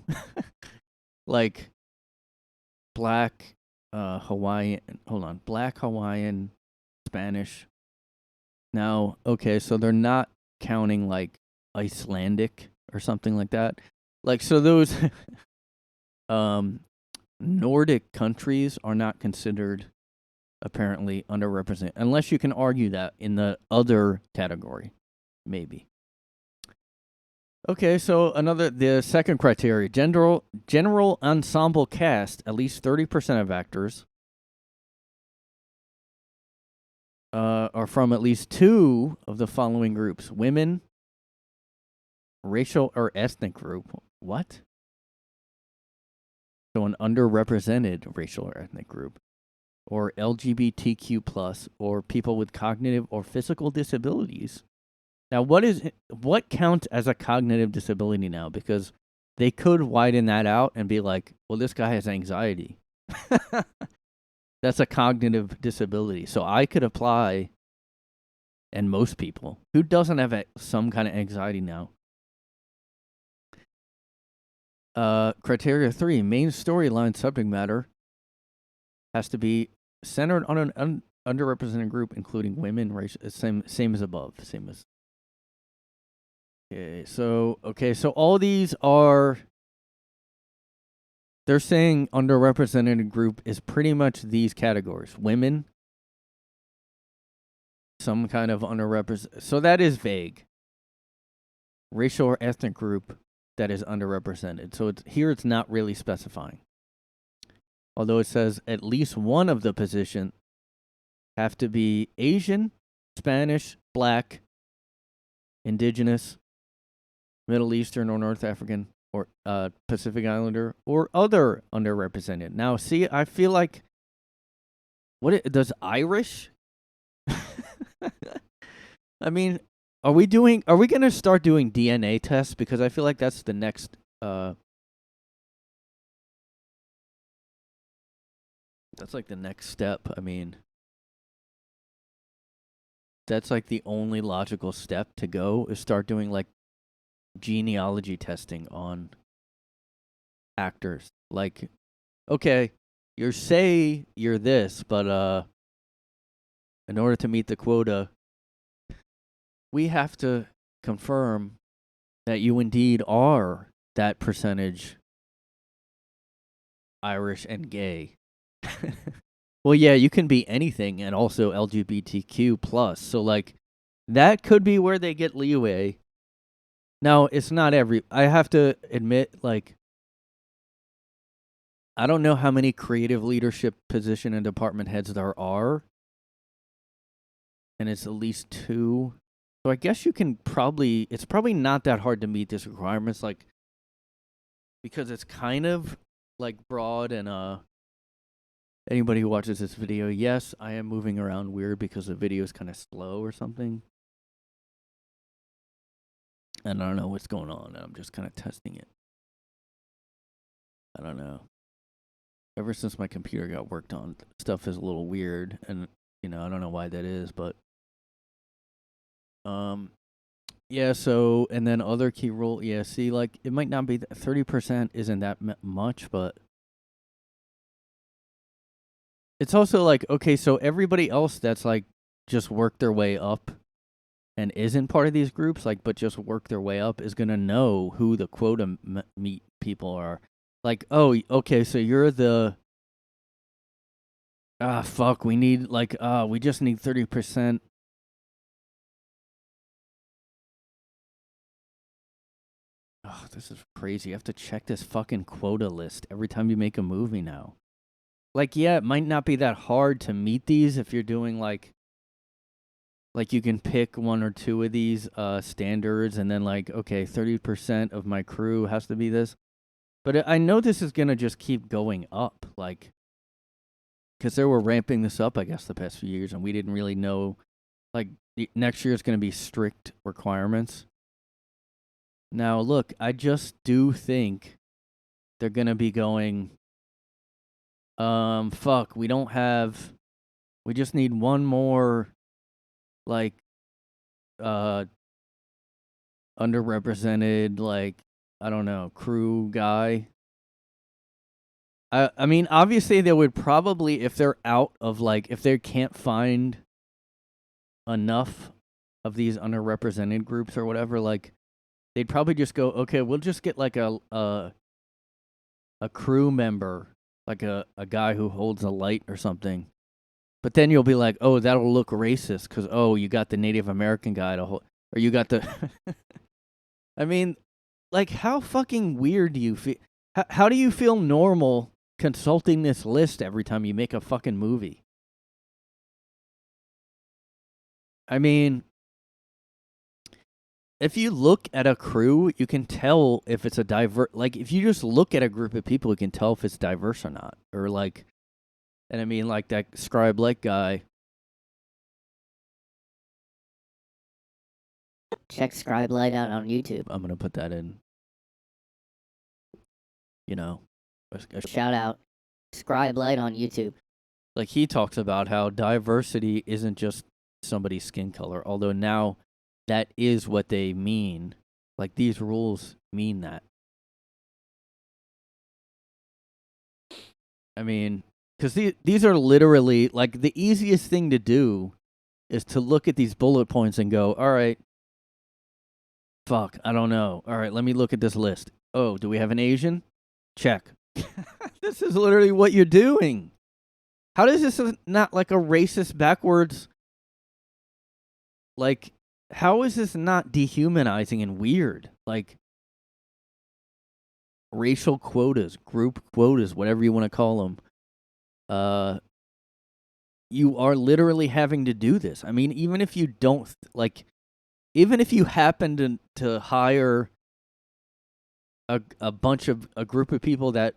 Like, Black, Hawaiian, hold on, Black, Hawaiian, Spanish. Now, okay, so they're not counting, like, Icelandic or something like that. Like, so those Nordic countries are not considered, apparently, underrepresented, unless you can argue that in the other category, maybe. Okay, so the second criteria, general ensemble cast, at least 30% of actors are from at least 2 of the following groups: women, racial or ethnic group. What? So an underrepresented racial or ethnic group, or LGBTQ+, or people with cognitive or physical disabilities. Now, what counts as a cognitive disability now? Because they could widen that out and be like, well, this guy has anxiety. That's a cognitive disability. So I could apply, and most people, who doesn't have some kind of anxiety now? Criteria 3, main storyline subject matter has to be centered on an underrepresented group, including women, race, same as above, same as. Okay, so all these are, they're saying underrepresented group is pretty much these categories: women, some kind of underrepresented. So that is vague. Racial or ethnic group that is underrepresented. So it's not really specifying. Although it says at least one of the positions have to be Asian, Spanish, Black, Indigenous, Middle Eastern or North African, or Pacific Islander, or other underrepresented. Now, see, I feel like, does Irish? I mean, are we going to start doing DNA tests? Because I feel like that's the next, that's like the next step. I mean, that's like the only logical step to go, is start doing, like, genealogy testing on actors. Like, okay, you say you're this, but in order to meet the quota, we have to confirm that you indeed are that percentage Irish and gay. Well, yeah, you can be anything and also LGBTQ+. So, like, that could be where they get leeway. Now, it's not I have to admit, like, I don't know how many creative leadership position and department heads there are. And it's at least 2. So I guess you can probably, it's probably not that hard to meet these requirements, like, because it's kind of like broad and anybody who watches this video, yes, I am moving around weird because the video is kind of slow or something. And I don't know what's going on. I'm just kind of testing it. I don't know. Ever since my computer got worked on, stuff is a little weird, and I don't know why that is, but yeah. So, and then other key rule, yeah. See, like it might not be 30% isn't that much, but it's also like, okay, so everybody else that's like just worked their way up and isn't part of these groups, like, but just work their way up, is gonna know who the quota meet people are. Like, oh, okay, so you're the fuck, we need like we just need 30%. Oh, this is crazy. You have to check this fucking quota list every time you make a movie now. Like, yeah, it might not be that hard to meet these if you're doing like you can pick one or two of these standards and then like, okay, 30% of my crew has to be this. But I know this is going to just keep going up, like, because they were ramping this up, I guess, the past few years, and we didn't really know, like, next year is going to be strict requirements. Now, look, I just do think they're going to be going, fuck, we just need one more, like, underrepresented, like, I don't know, crew guy. I mean, obviously they would probably, if they're out of, like, if they can't find enough of these underrepresented groups or whatever, like, they'd probably just go, okay, we'll just get like a crew member, like a guy who holds a light or something. But then you'll be like, oh, that'll look racist because, oh, you got the Native American guy to hold, or you got the. I mean, like, how fucking weird do you feel? How do you feel normal consulting this list every time you make a fucking movie? I mean, if you look at a crew, you can tell if it's a diverse. Like, if you just look at a group of people, you can tell if it's diverse or not. Or like, and I mean, like that Scribe Lake guy. Check Scribe Light out on YouTube. I'm gonna put that in. Shout out Scribe Light on YouTube. Like, he talks about how diversity isn't just somebody's skin color, although now that is what they mean. Like, these rules mean that. I mean, because these are literally, like, the easiest thing to do is to look at these bullet points and go, all right, fuck, I don't know. All right, let me look at this list. Oh, do we have an Asian? Check. This is literally what you're doing. How does this not like a racist backwards? Like, how is this not dehumanizing and weird? Like, racial quotas, group quotas, whatever you want to call them. You are literally having to do this. I mean, even if you don't, like, even if you happen to hire a bunch of, a group of people that,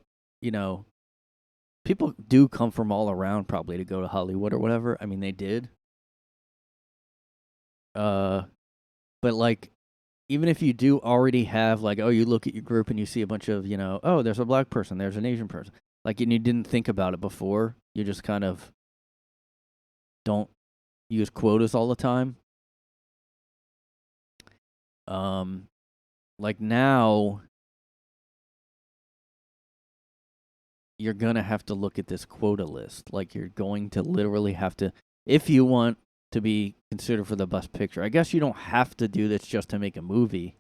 people do come from all around probably to go to Hollywood or whatever. I mean, they did. But like, even if you do already have, like, oh, you look at your group and you see a bunch of, oh, there's a black person, there's an Asian person. Like, and you didn't think about it before. You just kind of don't use quotas all the time. Like, now you're going to have to look at this quota list. Like, you're going to literally have to, if you want to be considered for the best picture. I guess you don't have to do this just to make a movie.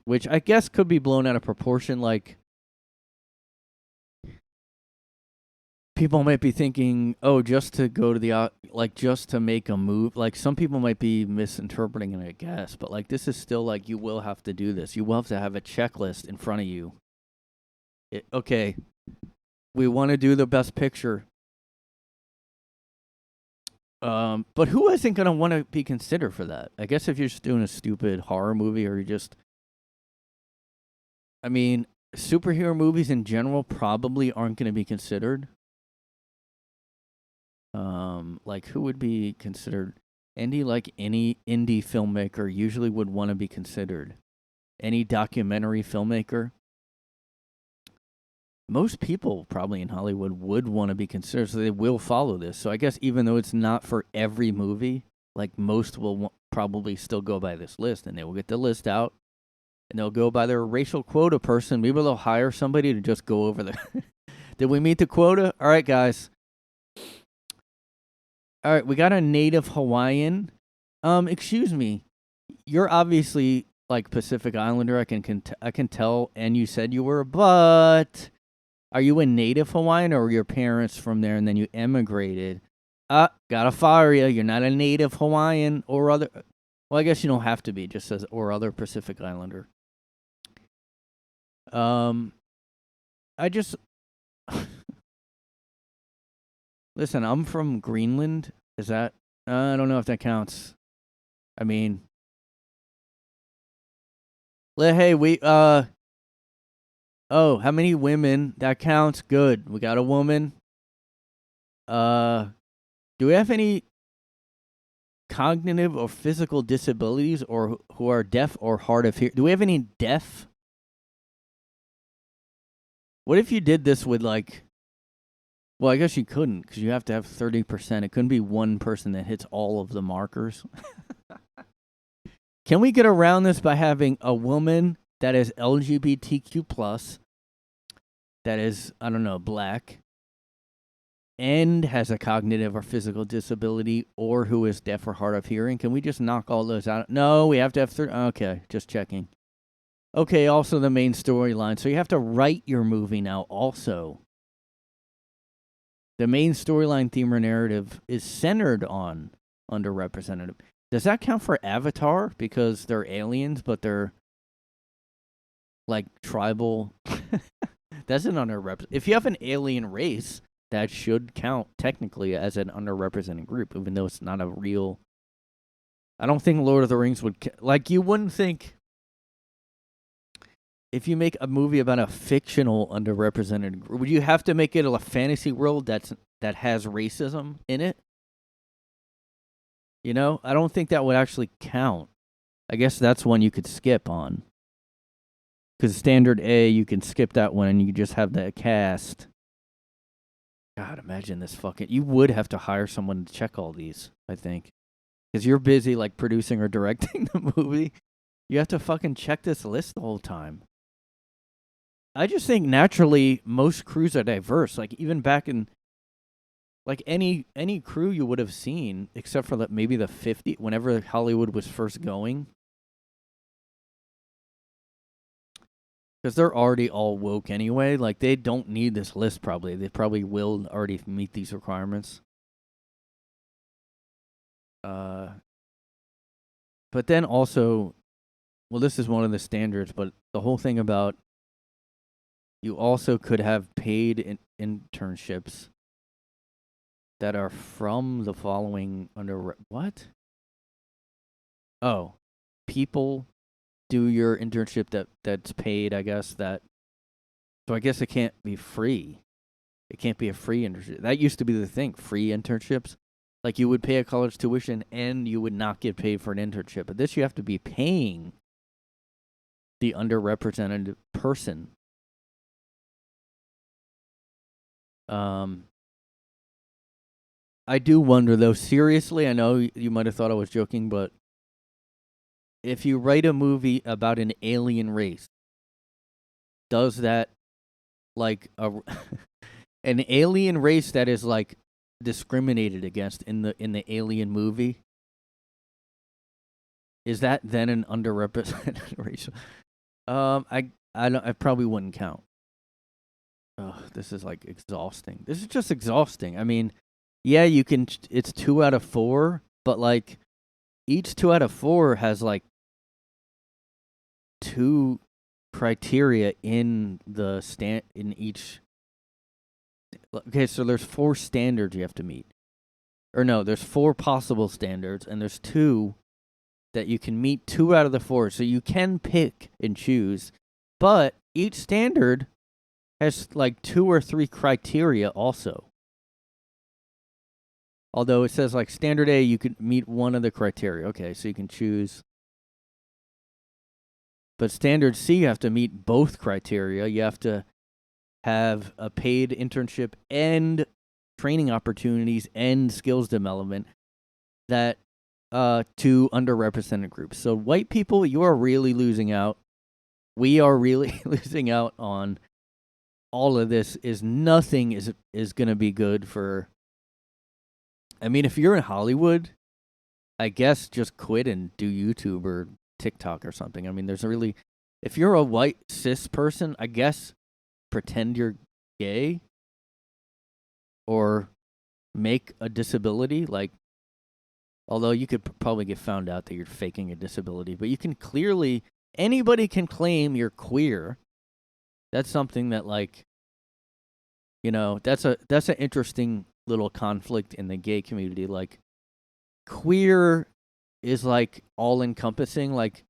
Which I guess could be blown out of proportion. Like, people might be thinking, oh, just to go to the, like, just to make a move. Like, some people might be misinterpreting it, I guess. But, like, this is still, like, you will have to do this. You will have to have a checklist in front of you. Okay, we want to do the best picture. But who isn't gonna want to be considered for that? I guess if you're just doing a stupid horror movie, or I mean, superhero movies in general probably aren't gonna be considered. Like who would be considered? Like any indie filmmaker usually would want to be considered. Any documentary filmmaker. Most people probably in Hollywood would want to be considered, so they will follow this. So I guess even though it's not for every movie, like most will probably still go by this list, and they will get the list out, and they'll go by their racial quota person. Maybe they'll hire somebody to just go over the. Did we meet the quota? All right, guys. All right, we got a native Hawaiian. Excuse me, you're obviously like Pacific Islander. I can tell, and you said you were, but. Are you a native Hawaiian, or were your parents from there and then you emigrated? Gotta fire you. You're not a native Hawaiian or other. Well, I guess you don't have to be. It just says or other Pacific Islander. I just listen. I'm from Greenland. Is that? I don't know if that counts. I mean, hey, we Oh, how many women? That counts. Good. We got a woman. Do we have any cognitive or physical disabilities, or who are deaf or hard of hearing? Do we have any deaf? What if you did this with like? Well, I guess you couldn't, because you have to have 30%. It couldn't be one person that hits all of the markers. Can we get around this by having a woman that is LGBTQ+, that is, I don't know, black, and has a cognitive or physical disability, or who is deaf or hard of hearing? Can we just knock all those out? No, we have to have okay, just checking. Okay, also the main storyline. So you have to write your movie now also. The main storyline, theme, or narrative is centered on underrepresented. Does that count for Avatar? Because they're aliens, but they're like tribal. That's an underrepresented. If you have an alien race, that should count technically as an underrepresented group, even though it's not a real. I don't think Lord of the Rings would like. You wouldn't think if you make a movie about a fictional underrepresented group, would you have to make it a fantasy world that has racism in it? You know, I don't think that would actually count. I guess that's one you could skip on. Because standard A, you can skip that one and you just have the cast. God, imagine this fucking. You would have to hire someone to check all these, I think. Because you're busy, like, producing or directing the movie. You have to fucking check this list the whole time. I just think naturally most crews are diverse. Like, even back in. Like, any crew you would have seen, except for maybe the 50, whenever Hollywood was first going. Because they're already all woke anyway. Like, they don't need this list probably. They probably will already meet these requirements. But then also, well, this is one of the standards, but the whole thing about you also could have paid internships that are from the following what? Oh, people do your internship that's paid, I guess, so I guess it can't be free. It can't be a free internship. That used to be the thing, free internships. Like, you would pay a college tuition and you would not get paid for an internship. But this, you have to be paying the underrepresented person. I do wonder, though, seriously, I know you might have thought I was joking, but if you write a movie about an alien race, does that, like, an alien race that is, like, discriminated against in the alien movie, is that then an underrepresented race? I probably wouldn't count. Oh, this is, like, exhausting. This is just exhausting. I mean, yeah, you can. It's 2 out of 4, but, like, each 2 out of 4 has, like, 2 criteria in each. Okay, so there's 4 standards you have to meet. or no, there's 4 possible standards, and there's 2 that you can meet 2 out of the 4. So you can pick and choose, but each standard has like 2 or 3 criteria also. Although it says like standard A, you could meet 1 of the criteria. Okay, so you can choose. But standard C, you have to meet both criteria. You have to have a paid internship and training opportunities and skills development that to underrepresented groups. So white people, you are really losing out. We are really losing out on all of this. Nothing is going to be good for. I mean, if you're in Hollywood, I guess just quit and do YouTube or TikTok or something. I mean, if you're a white cis person, I guess pretend you're gay or make a disability. Like, although you could probably get found out that you're faking a disability, but you can anybody can claim you're queer. That's something that, like, that's an interesting little conflict in the gay community. Like, queer is like all encompassing, like,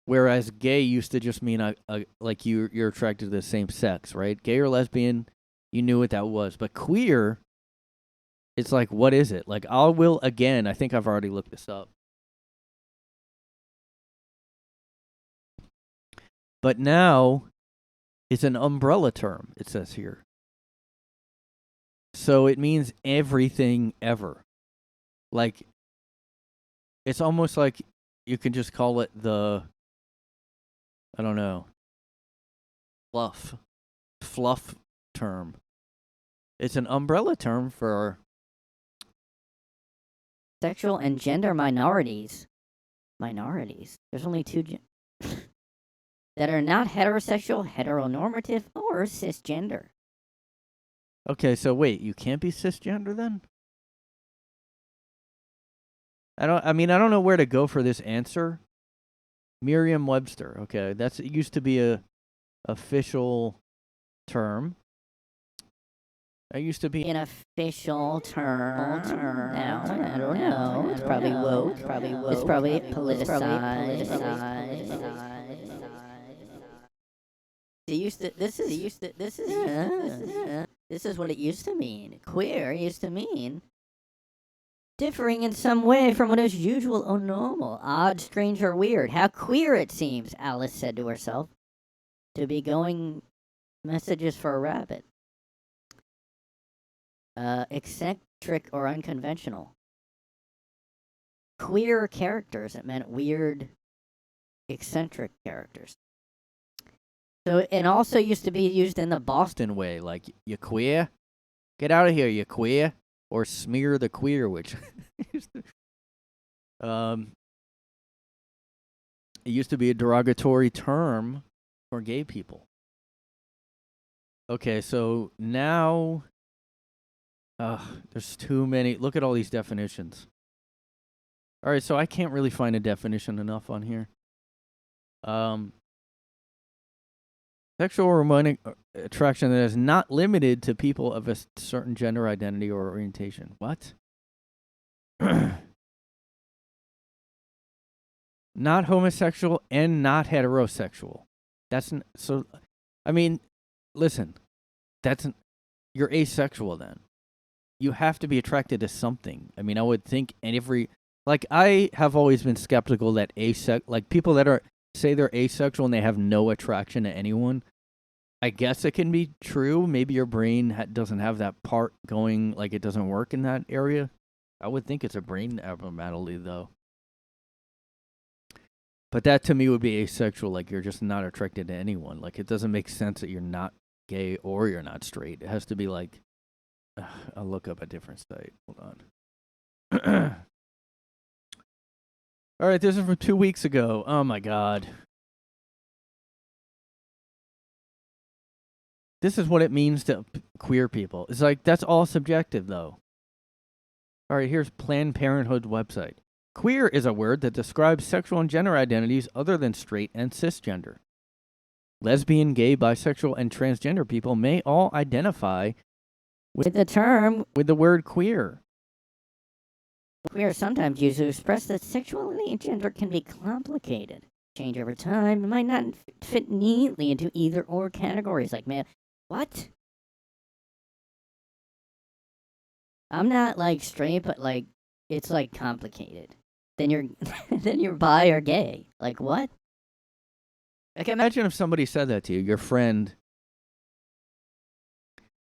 whereas gay used to just mean like you're attracted to the same sex, right? Gay or lesbian, you knew what that was. But queer, it's like, what is it? Like, I think I've already looked this up. But now it's an umbrella term, it says here. So it means everything ever. Like, it's almost like you can just call it I don't know, fluff term. It's an umbrella term for sexual and gender minorities. There's only 2 that are not heterosexual, heteronormative, or cisgender. Okay, so wait, you can't be cisgender then? I don't know where to go for this answer. Merriam-Webster. Okay, it used to be a official term. It used to be an official term. Now, I don't know. It's probably woke. It's probably politicized. This is what it used to mean. Queer used to mean differing in some way from what is usual or normal, odd, strange, or weird. How queer it seems, Alice said to herself, to be going messages for a rabbit. Eccentric or unconventional. Queer characters, it meant weird, eccentric characters. So it also used to be used in the Boston way, like, you queer? Get out of here, you queer. Or smear the queer, which it used to be a derogatory term for gay people. Okay, so now there's too many. Look at all these definitions. All right, so I can't really find a definition enough on here. Sexual or romantic attraction that is not limited to people of a certain gender identity or orientation. What? Not homosexual and not heterosexual. So. I mean, listen. You're asexual then. You have to be attracted to something. I mean, I would think I have always been skeptical that people that say they're asexual and they have no attraction to anyone. I guess it can be true. Maybe your brain doesn't have that part going, like, it doesn't work in that area. I would think it's a brain abnormality, though. But that to me would be asexual, like you're just not attracted to anyone. Like, it doesn't make sense that you're not gay or you're not straight. It has to be like, I'll look up a different site. Hold on. All right, this is from 2 weeks ago. Oh my God. This is what it means to queer people. It's like, that's all subjective, though. All right, here's Planned Parenthood's website. Queer is a word that describes sexual and gender identities other than straight and cisgender. Lesbian, gay, bisexual, and transgender people may all identify with the word queer. Queer is sometimes used to express that sexuality and gender can be complicated. Change over time, it might not fit neatly into either or categories like male. What? I'm not like straight, but like it's like complicated. Then you're then you're bi or gay. Like what? Like imagine if somebody said that to you, your friend.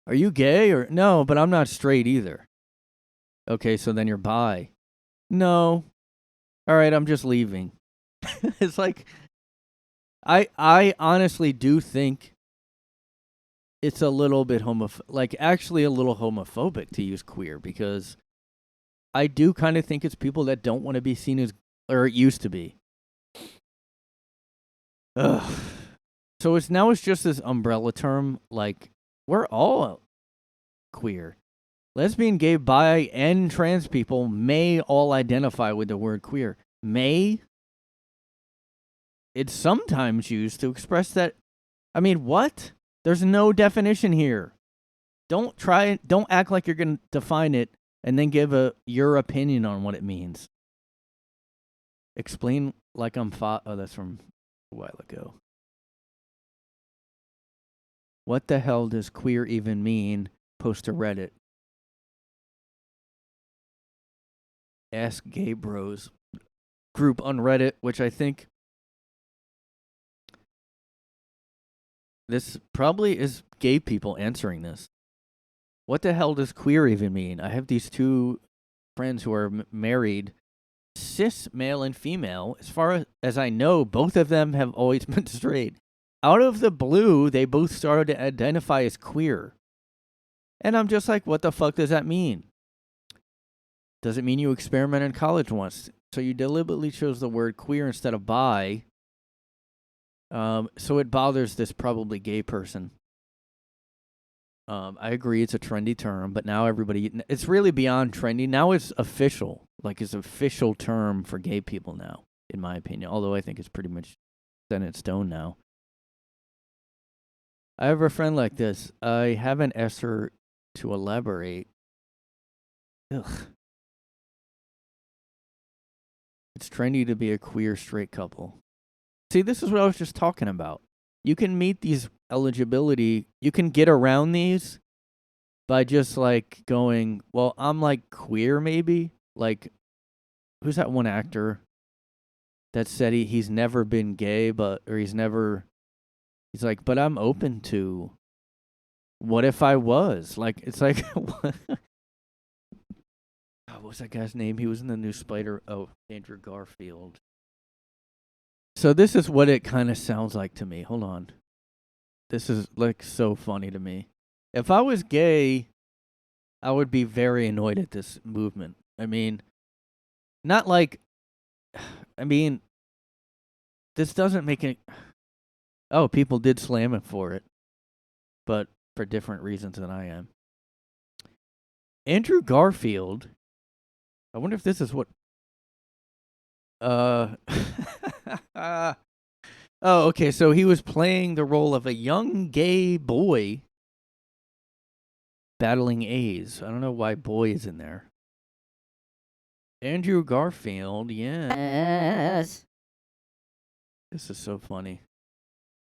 Are you gay or no? But I'm not straight either. Okay, so then you're bi. No. All right, I'm just leaving. It's like I honestly do think it's a little bit actually a little homophobic to use queer, because I do kind of think it's people that don't want to be seen as, or it used to be. Ugh. So it's just this umbrella term, like we're all queer. Lesbian, gay, bi, and trans people may all identify with the word queer. May? It's sometimes used to express that. I mean, what? There's no definition here. Don't act like you're going to define it and then give your opinion on what it means. Explain like I'm oh, that's from a while ago. What the hell does queer even mean? Post to Reddit. Ask Gay Bros group on Reddit, which I think this probably is gay people answering this. What the hell does queer even mean? I have these two friends who are married, cis male and female. As far as I know, both of them have always been straight. Out of the blue, they both started to identify as queer. And I'm just like, what the fuck does that mean? Does it mean you experimented in college once? So you deliberately chose the word queer instead of bi. So it bothers this probably gay person. I agree it's a trendy term, but now it's really beyond trendy. Now it's official. Like it's an official term for gay people now, in my opinion. Although I think it's pretty much set in stone now. I have a friend like this. I haven't asked her to elaborate. Ugh. It's trendy to be a queer straight couple. See, this is what I was just talking about. You can meet these eligibility, you can get around these by just like going, well, I'm like queer maybe. Like, who's that one actor that said he's never been gay, he's like, but I'm open to, what if I was? Like, it's like, what was that guy's name? He was in the new Spider, Andrew Garfield. So this is what it kind of sounds like to me. Hold on. This is like so funny to me. If I was gay, I would be very annoyed at this movement. I mean, not like, I mean, this doesn't make it. Oh, people did slam it for it, but for different reasons than I am. Andrew Garfield. I wonder if this is what. Oh, okay, so he was playing the role of a young gay boy battling AIDS. I don't know why boy is in there. Andrew Garfield, yeah. Yes. This is so funny.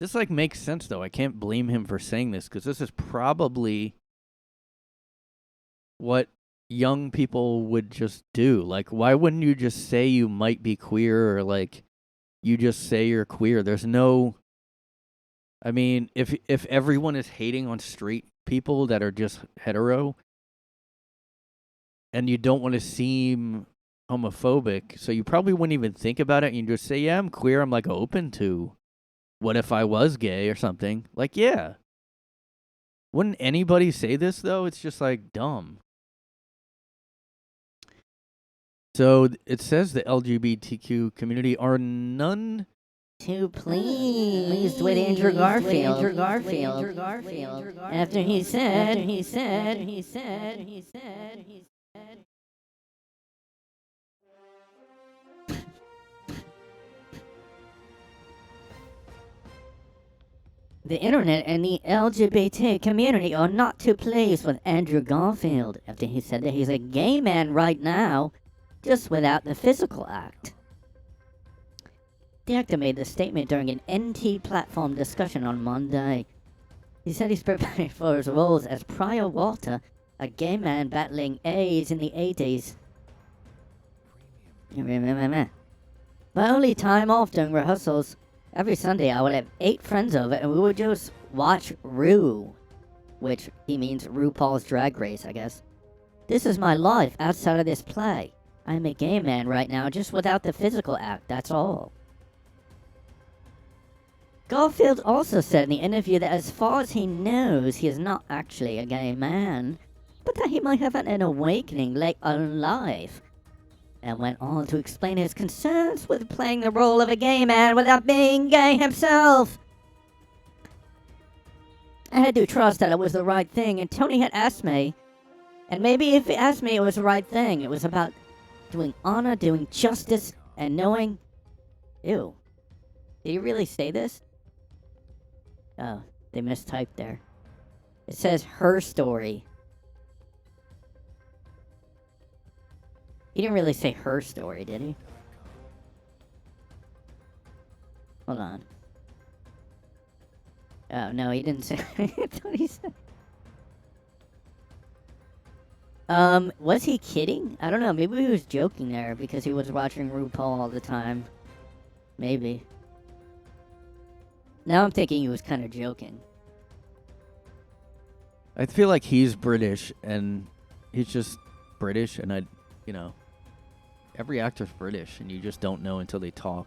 This like makes sense though. I can't blame him for saying this because this is probably what young people would just do. Like, why wouldn't you just say you might be queer, or like you just say you're queer? There's no, I mean, if everyone is hating on straight people that are just hetero and you don't want to seem homophobic, so you probably wouldn't even think about it and you just say, yeah, I'm queer, I'm like open to, what if I was gay or something? Like, yeah. Wouldn't anybody say this though? It's just like dumb. So it says the LGBTQ community are none too pleased with Andrew Garfield. After he said. The internet and the LGBT community are not too pleased with Andrew Garfield after he said that he's a gay man right now. just without the physical act. The actor made the statement during an NT platform discussion on Monday. He said he's preparing for his roles as Prior Walter, a gay man battling AIDS in the 80s. My only time off during rehearsals, every Sunday I would have 8 friends over and we would just watch Ru, which he means RuPaul's Drag Race, I guess. This is my life outside of this play. I'm a gay man right now, just without the physical act, that's all. Garfield also said in the interview that as far as he knows, he is not actually a gay man, but that he might have had an awakening late in life, and went on to explain his concerns with playing the role of a gay man without being gay himself. I had to trust that it was the right thing, and Tony had asked me, and maybe if he asked me it was the right thing, it was about doing honor, doing justice, and knowing... Ew. Did he really say this? Oh, they mistyped there. It says her story. He didn't really say her story, did he? Hold on. Oh, no, he didn't say... I thought he said... was he kidding? I don't know, maybe he was joking there because he was watching RuPaul all the time. Maybe. Now I'm thinking he was kind of joking. I feel like he's British, and he's just British, and every actor's British, and you just don't know until they talk.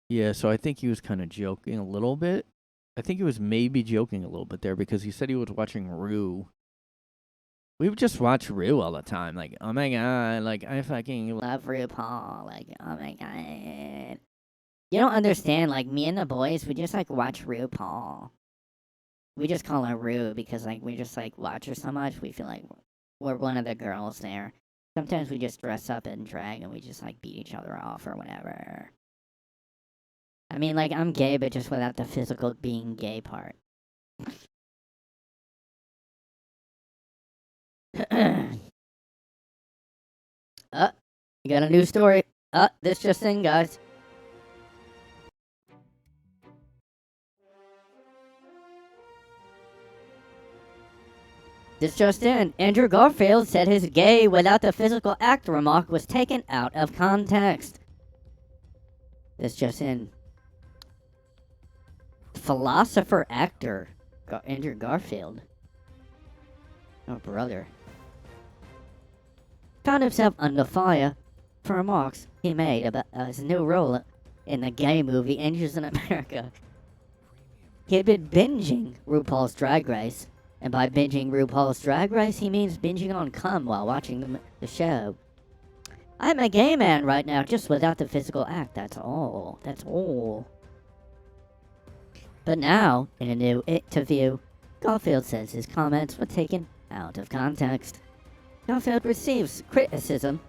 Yeah, so I think he was kind of joking a little bit. I think he was maybe joking a little bit there because he said he was watching Ru. We would just watch Ru all the time. Like, oh my god, like, I fucking love RuPaul. Like, oh my god. You don't understand, like, me and the boys, we just, like, watch RuPaul. We just call her Ru because, like, we just, like, watch her so much. We feel like we're one of the girls there. Sometimes we just dress up in drag and we just, like, beat each other off or whatever. I mean, like, I'm gay, but just without the physical being gay part. You got a new story. This just in, guys. This just in. Andrew Garfield said his gay without the physical act remark was taken out of context. This just in. Philosopher actor Andrew Garfield. Oh, brother. Found himself under fire for remarks he made about his new role in the gay movie Angels in America. He had been binging RuPaul's Drag Race, and by binging RuPaul's Drag Race, he means binging on cum while watching the show. I'm a gay man right now, just without the physical act, that's all. That's all. But now, in a new interview, Garfield says his comments were taken out of context. Garfield receives criticism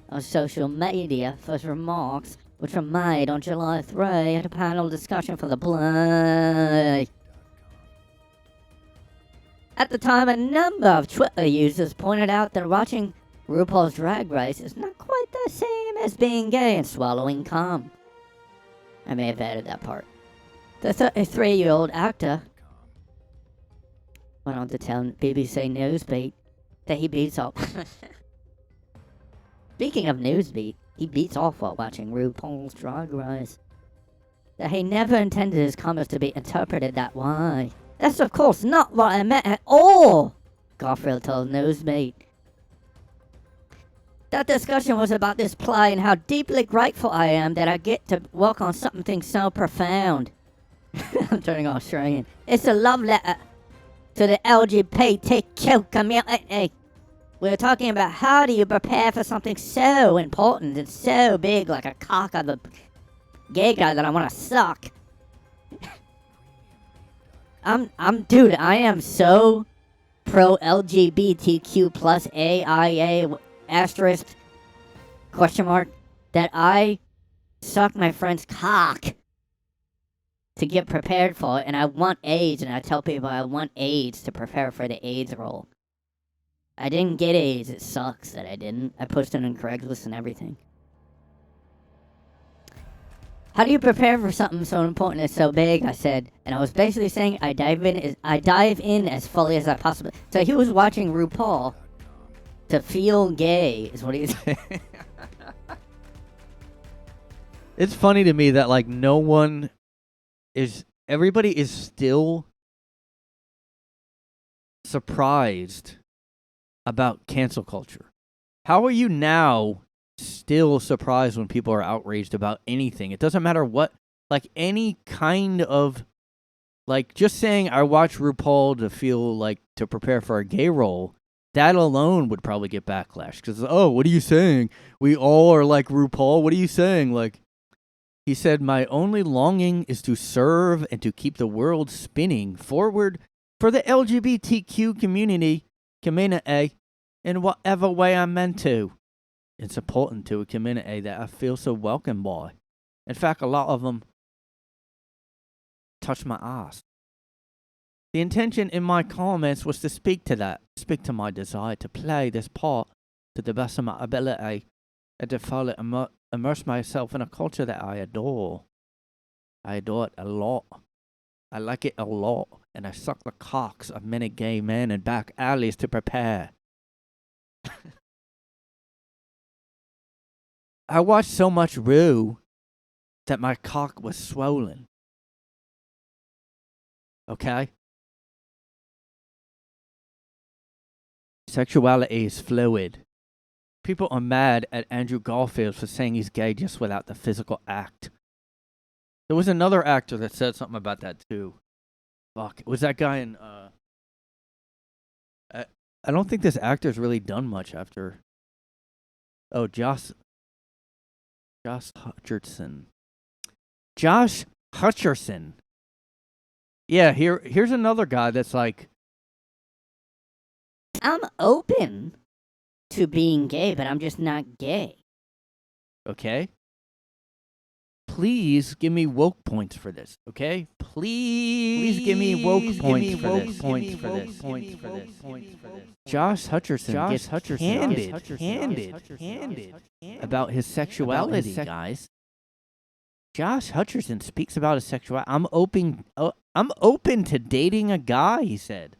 on social media for his remarks, which were made on July 3 at a panel discussion for the play. At the time, a number of Twitter users pointed out that watching RuPaul's Drag Race is not quite the same as being gay and swallowing cum. I may have added that part. The 33-year-old actor went on to tell BBC Newsbeat that he beats off. Speaking of Newsbeat, he beats off while watching RuPaul's Drag Race. That he never intended his comments to be interpreted that way. That's of course not what I meant at all, Garfield told Newsbeat. That discussion was about this play and how deeply grateful I am that I get to work on something so profound. I'm turning Australian. It's a love letter to the LGBTQ community. We're talking about how do you prepare for something so important and so big like a cock of a gay guy that I want to suck. Dude, I am so pro LGBTQ plus AIA asterisk question mark that I suck my friend's cock to get prepared for it, and I want AIDS, and I tell people I want AIDS to prepare for the AIDS role. I didn't get A's. It sucks that I didn't. I posted on Craigslist and everything. How do you prepare for something so important and so big? I said, and I was basically saying I dive in as fully as I possibly. So he was watching RuPaul to feel gay, is what he's. It's funny to me that like everybody is still surprised about cancel culture. How are you now still surprised when people are outraged about anything? It doesn't matter what, like any kind of, like just saying I watch RuPaul to feel like to prepare for a gay role, that alone would probably get backlash. Because, oh, what are you saying? We all are like RuPaul. What are you saying? Like, he said, my only longing is to serve and to keep the world spinning forward for the LGBTQ community in whatever way I'm meant to. It's important to a community that I feel so welcomed by. In fact, a lot of them touch my ass. The intention in my comments was to speak to my desire to play this part to the best of my ability and to fully immerse myself in a culture that I adore. I adore it a lot. I like it a lot, and I suck the cocks of many gay men in back alleys to prepare. I watched so much Ru that my cock was swollen. Okay? Sexuality is fluid. People are mad at Andrew Garfield for saying he's gay just without the physical act. There was another actor that said something about that too. Fuck, it was that guy in I don't think this actor's really done much after. Oh, Josh Hutcherson. Josh Hutcherson. Yeah, here's another guy that's like, I'm open to being gay, but I'm just not gay. okay? Please give me woke points for this, okay? Please give me woke points for this. Josh Hutcherson gets candid about his sexuality, guys. Josh Hutcherson speaks about his sexuality. I'm open to dating a guy, he said.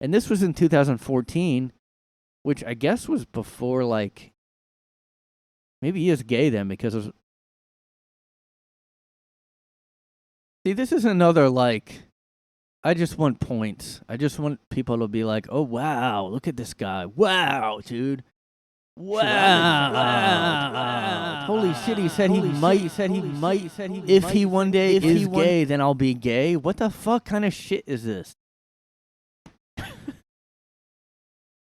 And this was in 2014, which I guess was before, like, maybe he is gay then because of. See, this is another, like, I just want points. I just want people to be like, oh, wow, look at this guy. Wow, dude. Wow. Holy shit, he said he might. If he one day is gay, then I'll be gay. What the fuck kind of shit is this?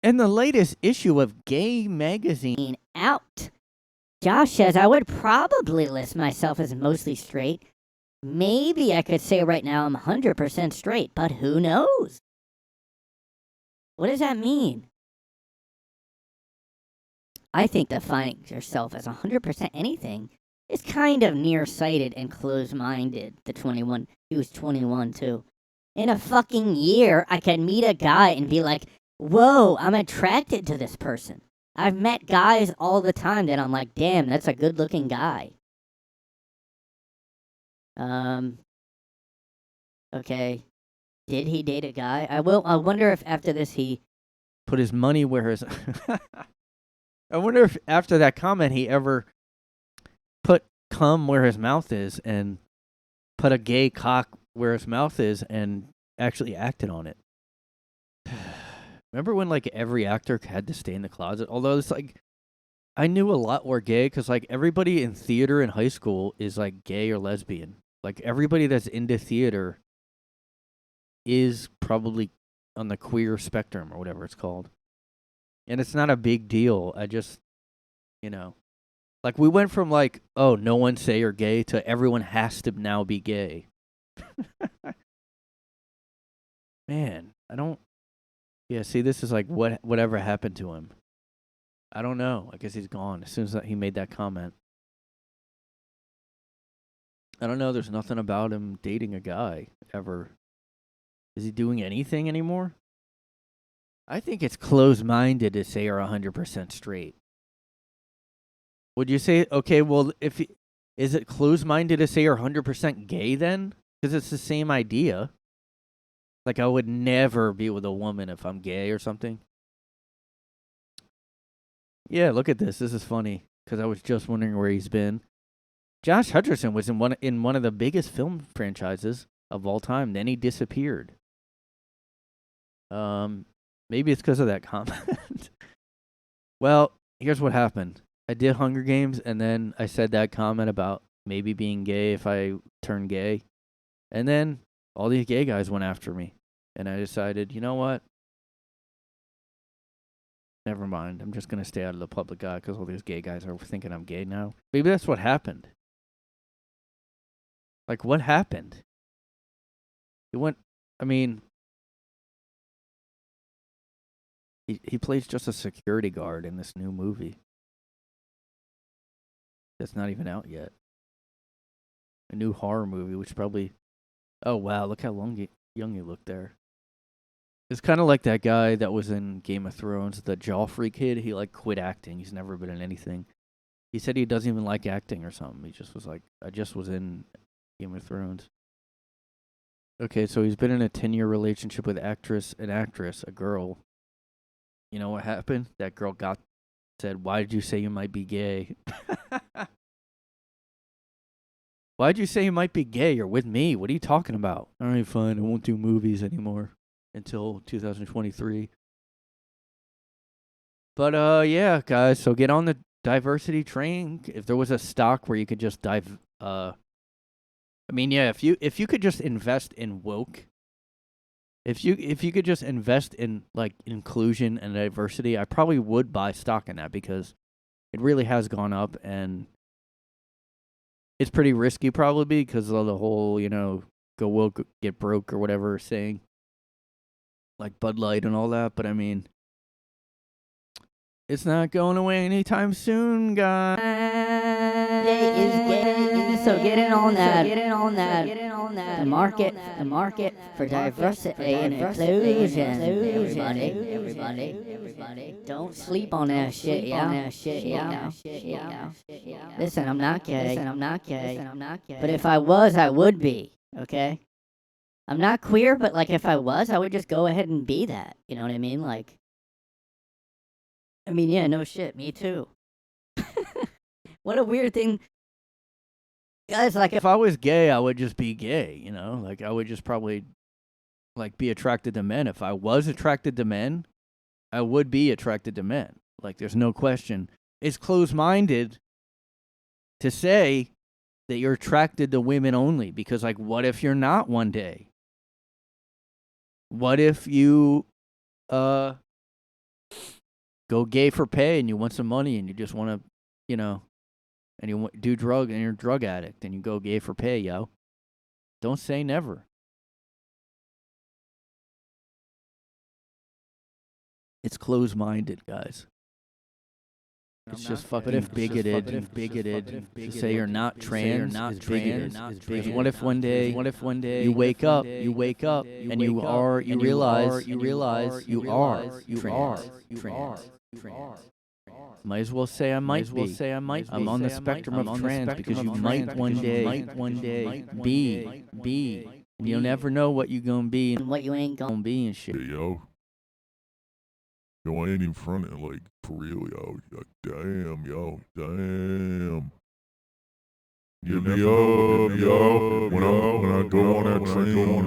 In the latest issue of Gay Magazine out. Josh says I would probably list myself as mostly straight. Maybe I could say right now I'm 100% straight, but who knows? What does that mean? I think defining yourself as 100% anything is kind of nearsighted and close-minded. He was 21 too. In a fucking year, I could meet a guy and be like, whoa, I'm attracted to this person. I've met guys all the time that I'm like, damn, that's a good-looking guy. Okay. Did he date a guy? I wonder if after this he put his money where his. I wonder if after that comment he ever put cum where his mouth is and put a gay cock where his mouth is and actually acted on it. Remember when like every actor had to stay in the closet? Although it's like, I knew a lot were gay because like everybody in theater in high school is like gay or lesbian. Like everybody that's into theater is probably on the queer spectrum or whatever it's called. And it's not a big deal. I just, like we went from like, oh, no one say you're gay to everyone has to now be gay. Man, I don't. Yeah, see, this is like whatever happened to him. I don't know. I guess he's gone as soon as he made that comment. I don't know. There's nothing about him dating a guy ever. Is he doing anything anymore? I think it's closed-minded to say you're 100% straight. Would you say, okay, well, is it closed-minded to say you're 100% gay then? Because it's the same idea. Like, I would never be with a woman if I'm gay or something. Yeah, look at this. This is funny, because I was just wondering where he's been. Josh Hutcherson was in one of the biggest film franchises of all time. Then he disappeared. Maybe it's because of that comment. Well, here's what happened. I did Hunger Games, and then I said that comment about maybe being gay if I turn gay. And then all these gay guys went after me. And I decided, you know what? Never mind. I'm just going to stay out of the public eye because all these gay guys are thinking I'm gay now. Maybe that's what happened. Like, what happened? He plays just a security guard in this new movie. That's not even out yet. A new horror movie, which probably... Oh, wow, look how young you look there. It's kind of like that guy that was in Game of Thrones, the Joffrey kid. He, quit acting. He's never been in anything. He said he doesn't even like acting or something. He just was like, I just was in Game of Thrones. Okay, so he's been in a 10-year relationship with an actress, a girl. You know what happened? That girl said, why did you say you might be gay? Why'd you say you might be gay? You're with me. What are you talking about? All right, fine. I won't do movies anymore until 2023. But, yeah, guys. So get on the diversity train. If there was a stock where you could just if you could just invest in woke, if you could just invest in inclusion and diversity, I probably would buy stock in that because it really has gone up and it's pretty risky probably because of the whole, go woke, get broke or whatever saying, like Bud Light and all that. But I mean, it's not going away anytime soon, guys. Gay is gay, so get in on that. The market for diversity and inclusion. Everybody. Don't sleep on that shit, yeah. Listen, I'm not gay. But if I was, I would be, okay? I'm not queer, but if I was, I would just go ahead and be that. You know what I mean? Yeah, no shit, me too. What a weird thing. Guys, if I was gay, I would just be gay, I would just probably be attracted to men. If I was attracted to men, I would be attracted to men. There's no question. It's closed-minded to say that you're attracted to women only because what if you're not one day? What if you go gay for pay and you want some money and you just want to, and you do drug and you're a drug addict and you go gay for pay, yo. Don't say never. It's closed-minded, guys. It's just fucking bigoted to say you're not trans is bigoted. What if one day you wake up and you realize you are trans. Might as well say I might be. I'm on the spectrum of trans because you might one day be. And you'll never know what you gonna be and what you ain't gonna be and shit. Hey, yo, I ain't even fronting for real, yo. Damn. Give me up, yo. When I go on that train,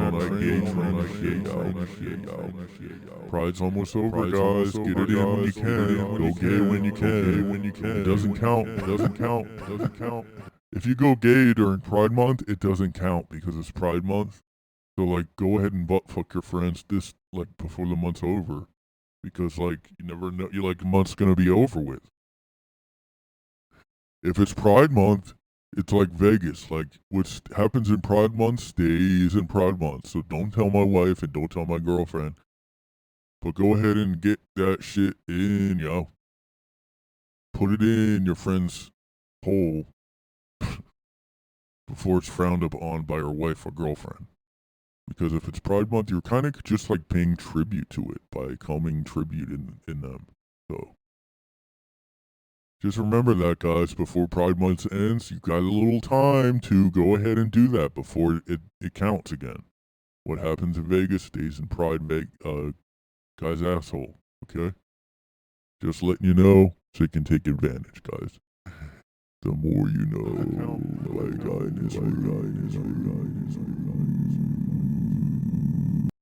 Pride's almost over, guys. Get it in when you can. Go gay when you can. It doesn't count. If you go gay during Pride Month, it doesn't count because it's Pride Month. So go ahead and butt fuck your friends this before the month's over. Because you never know, the month's gonna be over with. If it's Pride Month, it's like Vegas. What happens in Pride Month stays in Pride Month. So don't tell my wife and don't tell my girlfriend. But go ahead and get that shit in, yo. Put it in your friend's hole before it's frowned upon by her wife or girlfriend. Because if it's Pride Month, you're kind of just like paying tribute to it by coming tribute in them. So just remember that, guys. Before Pride Month ends, you got a little time to go ahead and do that before it counts again. What happens in Vegas stays in Pride guy's asshole. Okay? Just letting you know so you can take advantage, guys. The more you know. My guy is